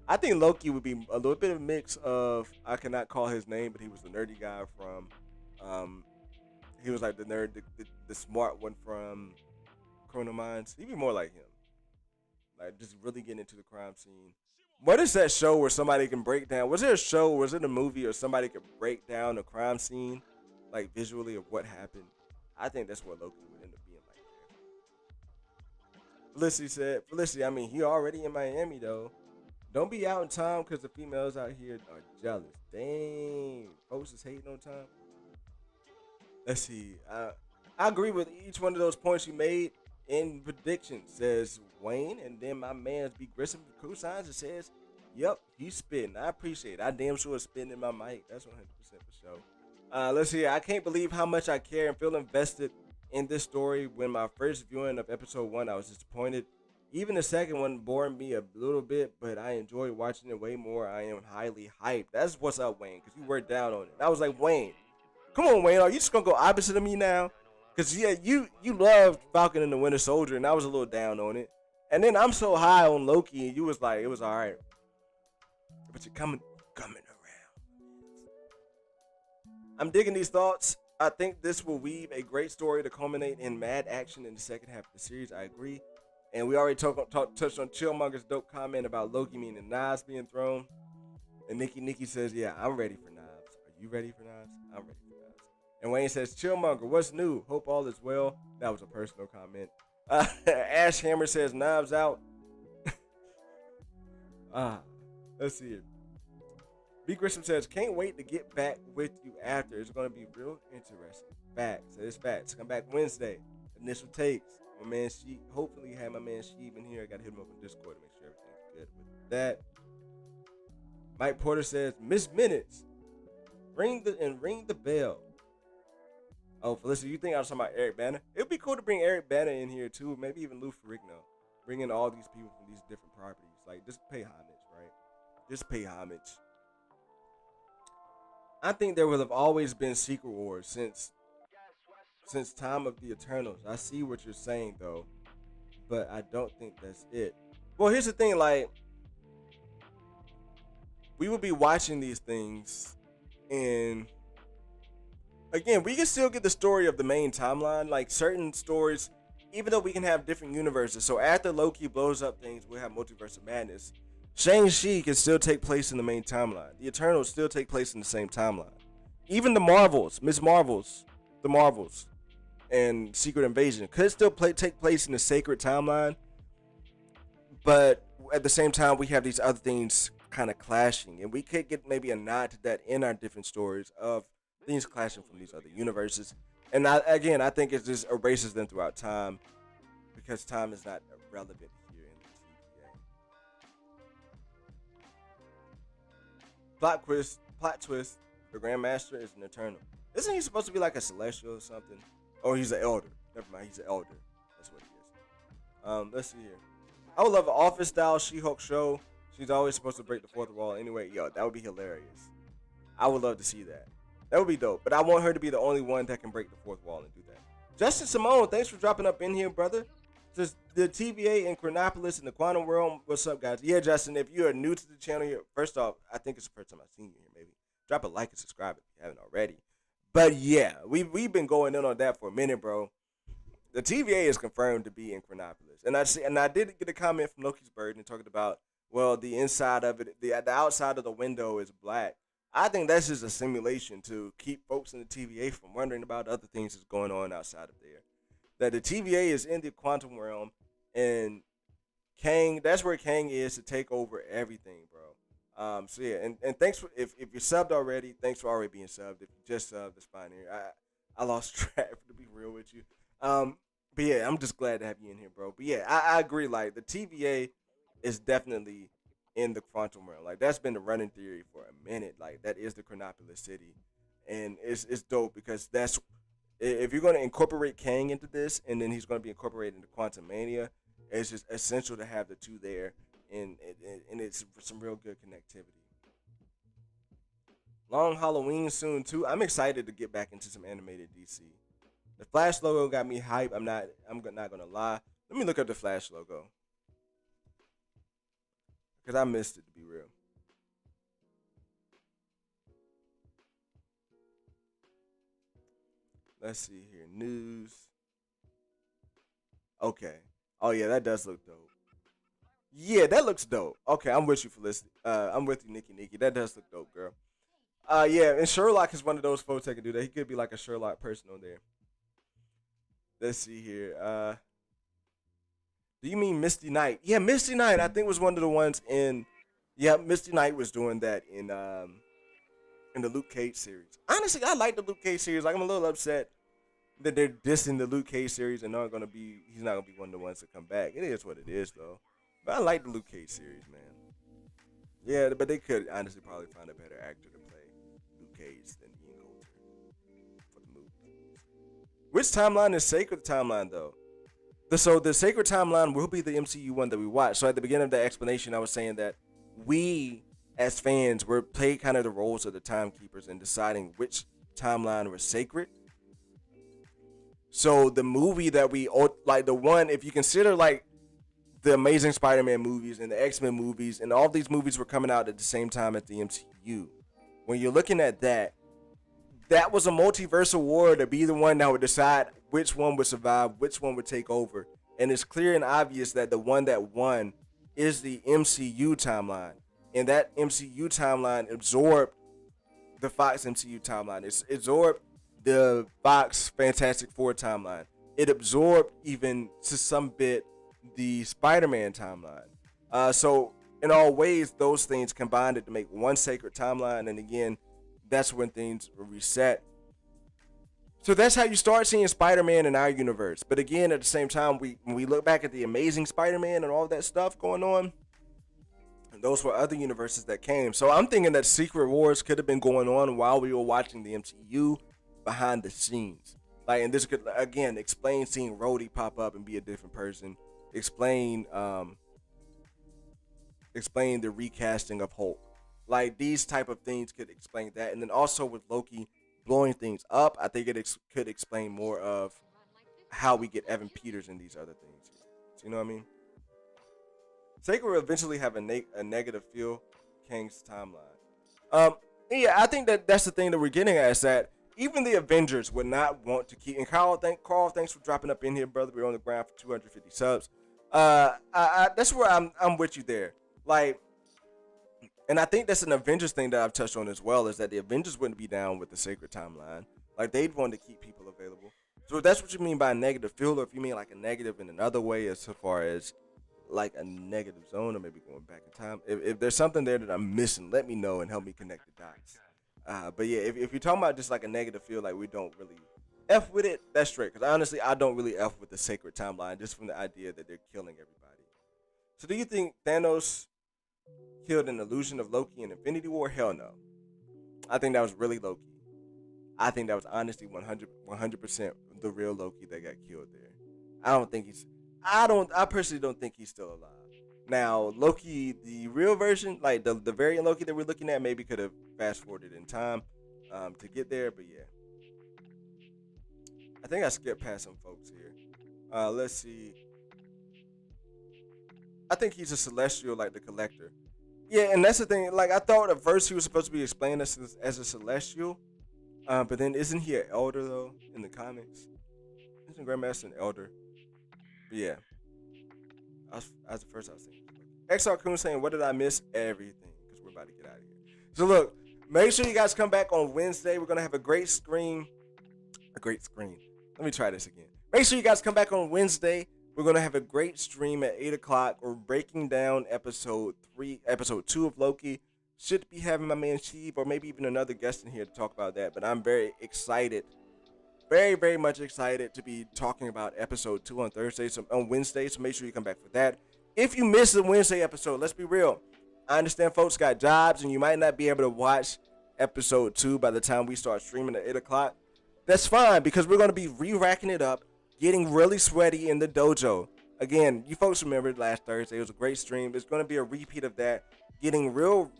I think Loki would be a little bit of a mix of, I cannot call his name, but he was the nerdy guy from, he was like the nerd, the smart one from Criminal Minds. He'd be more like him. Like, just really getting into the crime scene. What is that show where somebody can break down? Was there a show, was it a movie, or somebody could break down the crime scene, like, visually of what happened? I think that's what Loki would end up being like. Felicity, I mean, he already in Miami, though. Don't be out in time because the females out here are jealous. Dang. Folks is hating on time. Let's see. I agree with each one of those points you made in predictions, says Wayne. And then my man's B. Grissom cosigns and says, yep, he's spitting. I appreciate it. I damn sure spitting in my mic. That's 100% for sure. Let's see. I can't believe how much I care and feel invested in this story. When my first viewing of episode 1, I was disappointed. Even the second one bored me a little bit, but I enjoyed watching it way more. I am highly hyped. That's what's up, Wayne, because you were down on it. I was like, Wayne, come on, Wayne, are you just going to go opposite of me now? Because, yeah, you loved Falcon and the Winter Soldier, and I was a little down on it. And then I'm so high on Loki, and you was like, it was all right. But you're coming around. I'm digging these thoughts. I think this will weave a great story to culminate in mad action in the second half of the series. I agree. And we already touched on Chillmonger's dope comment about Loki meaning knives being thrown. And Nikki says, yeah, I'm ready for knives. Are you ready for knives? I'm ready for knives. And Wayne says, Chillmonger, what's new? Hope all is well. That was a personal comment. Ash Hammer says, knives out. Let's see it. B. Grissom says, can't wait to get back with you after. It's going to be real interesting. Facts. It's facts. Come back Wednesday. Initial takes. My man Sheep, hopefully have my man Sheep in here. I got to hit him up on Discord to make sure everything's good with that. Mike Porter says, Miss Minutes, ring the bell. Oh, Felicity, you think I was talking about Eric Banner? It would be cool to bring Eric Banner in here too. Maybe even Lou Ferrigno. Bring in all these people from these different properties. Like, just pay homage, right? Just pay homage. I think there will have always been Secret Wars since time of the Eternals. I see what you're saying though, but I don't think that's it. Well, here's the thing, like, we will be watching these things, and again, we can still get the story of the main timeline. Like, certain stories, even though we can have different universes, so after Loki blows up things, we'll have Multiverse of Madness. Shang-Chi can still take place in the main timeline. The Eternals still take place in the same timeline. Even the Marvels, the Marvels, and Secret Invasion could still take place in the sacred timeline, but at the same time we have these other things kind of clashing, and we could get maybe a nod to that in our different stories of things clashing from these other universes. And I think it just erases them throughout time, because time is not relevant here in the TVA. Plot twist, the Grandmaster is an Eternal. Isn't he supposed to be like a Celestial or something? Oh, he's an Elder. Never mind, he's an Elder. That's what he is. Let's see here. I would love an office-style She-Hulk show. She's always supposed to break the fourth wall anyway. Yo, that would be hilarious. I would love to see that. That would be dope. But I want her to be the only one that can break the fourth wall and do that. Justin Simone, thanks for dropping up in here, brother. Just the TVA in Chronopolis in the quantum realm. What's up, guys? Yeah, Justin, if you are new to the channel here, first off, I think it's the first time I've seen you here, maybe. Drop a like and subscribe if you haven't already. But yeah, we've been going in on that for a minute, bro. The TVA is confirmed to be in Chronopolis. And I did get a comment from Loki's Bird and talking about, well, the inside of it, the outside of the window is black. I think that's just a simulation to keep folks in the TVA from wondering about other things that's going on outside of there. That the TVA is in the quantum realm, and Kang, that's where Kang is to take over everything, bro. So yeah, and thanks for if you're subbed already, thanks for already being subbed. If you just subbed, it's fine here. I lost track to be real with you. But yeah, I'm just glad to have you in here, bro. But yeah, I agree. Like the TVA is definitely in the quantum realm. Like that's been the running theory for a minute. Like that is the Chronopolis city, and it's dope because that's if you're going to incorporate Kang into this, and then he's going to be incorporated into Quantum Mania, it's just essential to have the two there, and it's some real good connectivity. Long Halloween soon too. I'm excited to get back into some animated DC. The Flash logo got me hype. I'm not gonna lie. Let me look up the Flash logo because I missed it, to be real. Let's see here. News. Okay. Oh yeah, that does look dope. Yeah, that looks dope. Okay, I'm with you, Felicity. I'm with you, Nikki. That does look dope, girl. Yeah, and Sherlock is one of those folks that can do that. He could be like a Sherlock person on there. Let's see here. Do you mean Misty Knight? Yeah, Misty Knight. I think was one of the ones in. Yeah, Misty Knight was doing that in the Luke Cage series. Honestly, I like the Luke Cage series. Like I'm a little upset that they're dissing the Luke Cage series and not gonna be. He's not gonna be one of the ones to come back. It is what it is, though. But I like the Luke Cage series, man. Yeah, but they could honestly probably find a better actor to play Luke Cage than Ian Coulter for the movie. Which timeline is sacred timeline though? So the sacred timeline will be the MCU one that we watch. So at the beginning of the explanation, I was saying that we as fans were play kind of the roles of the timekeepers in deciding which timeline was sacred. So the movie that we like, the one, if you consider like the Amazing Spider-Man movies and the X-Men movies, and all these movies were coming out at the same time at the MCU. When you're looking at that, that was a multiversal war to be the one that would decide which one would survive, which one would take over. And it's clear and obvious that the one that won is the MCU timeline. And that MCU timeline absorbed the Fox MCU timeline. It absorbed the Fox Fantastic Four timeline. It absorbed even to some bit the Spider-Man timeline. So in all ways, those things combined it to make one sacred timeline. And again, that's when things were reset. So that's how you start seeing Spider-Man in our universe. But again, at the same time, when we look back at the Amazing Spider-Man and all that stuff going on, those were other universes that came. So I'm thinking that Secret Wars could have been going on while we were watching the MCU behind the scenes. Like, and this could again explain seeing Rhodey pop up and be a different person. Explain the recasting of Hulk. Like these type of things could explain that, and then also with Loki blowing things up, I think it could explain more of how we get Evan Peters and these other things. So, you know what I mean? Sacred will eventually have a negative feel Kang's timeline. Yeah, I think that's the thing that we're getting at is that even the Avengers would not want to keep. And Carl, thanks for dropping up in here, brother. We're on the ground for 250 subs. That's where I'm with you there. Like, and I think that's an Avengers thing that I've touched on as well, is that the Avengers wouldn't be down with the sacred timeline. Like they'd want to keep people available. So if that's what you mean by a negative feel, or if you mean like a negative in another way, as far as like a negative zone, or maybe going back in time. If there's something there that I'm missing, let me know and help me connect the dots. But yeah, if you're talking about just like a negative feel, like we don't really F with it, that's straight. Because honestly, I don't really F with the sacred timeline, just from the idea that they're killing everybody. So do you think Thanos killed an illusion of Loki in Infinity War? Hell no. I think that was really Loki. I think that was honestly 100% the real Loki that got killed there. I personally don't think he's still alive. Now, Loki, the real version, like the variant Loki that we're looking at, maybe could have fast forwarded in time. to get there. But yeah, I think I skipped past some folks here. Let's see. I think he's a celestial, like the collector. Yeah, and that's the thing. Like I thought at first he was supposed to be explained as a celestial, but then isn't he an elder though in the comics? Isn't Grandmaster an elder? But yeah, I was the first I was thinking. XR Kun saying, "What did I miss? Everything," because we're about to get out of here. So look, make sure you guys come back on Wednesday. We're gonna have a great screen. A great screen. Let me try this again. Make sure you guys come back on Wednesday. We're gonna have a great stream at 8 o'clock. We're breaking down episode 2 of Loki. Should be having my man Sheev or maybe even another guest in here to talk about that. But I'm very excited, very very much excited to be talking about episode 2 on Thursday, so on Wednesday. So make sure you come back for that. If you missed the Wednesday episode, let's be real. I understand folks got jobs and you might not be able to watch episode 2 by the time we start streaming at 8 o'clock. That's fine because we're gonna be re-racking it up, getting really sweaty in the dojo. Again, you folks remember last Thursday, it was a great stream. It's going to be a repeat of that, getting real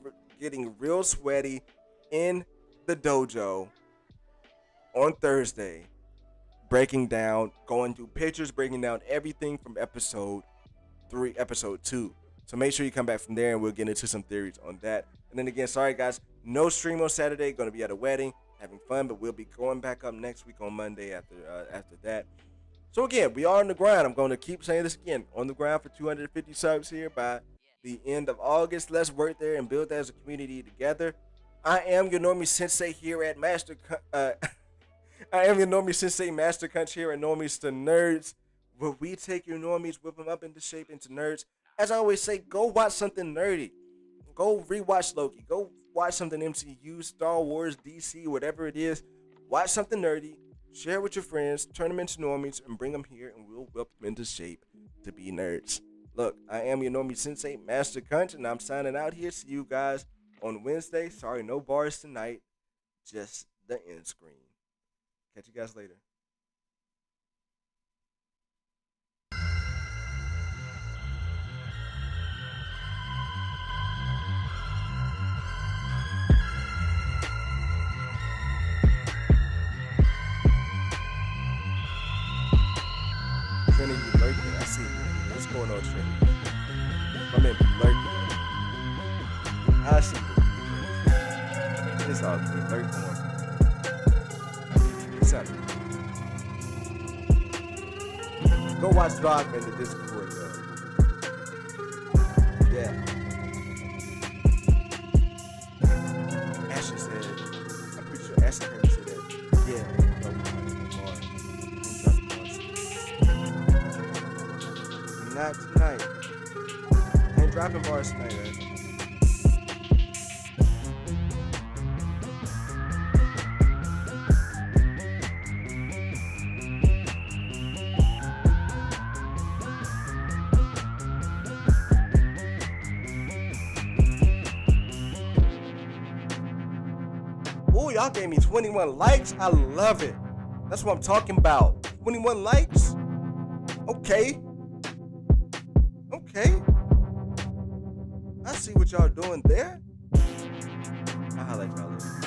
sweaty in the dojo on Thursday, breaking down, going through pictures, breaking down everything from episode 2. So make sure you come back from there and we'll get into some theories on that. And then again, sorry guys, no stream on Saturday, going to be at a wedding, having fun, but we'll be going back up next week on Monday after that. So again, we are on the grind. I'm going to keep saying this again. On the grind for 250 subs here by the end of August. Let's work there and build that as a community together. I am your Normie Sensei here at I am your Normie Sensei Master Crunch here at Normies to Nerds, where we take your normies, whip them up into shape into nerds. As I always say, go watch something nerdy. Go rewatch Loki. Go watch something MCU, Star Wars, DC, whatever it is. Watch something nerdy. Share with your friends, turn them into normies, and bring them here, and we'll whip them into shape to be nerds. Look, I am your Normie Sensei, Master Crunch, and I'm signing out here. See you guys on Wednesday. Sorry, no bars tonight. Just the end screen. Catch you guys later. Trinity lurking. I see you. What's going on, Trinity? My man be lurking. I see you. It's all good. Lurking on. What's up? Go watch Dogman in the Discord, yo. Yeah. Ashley said, I'm pretty sure Ashley heard me say that. Yeah. Not tonight. I ain't dropping bars tonight, man. Ooh, y'all gave me 21 likes. I love it. That's what I'm talking about. 21 likes? Okay. Okay. I see what y'all doing there. I'll holla at y'all later.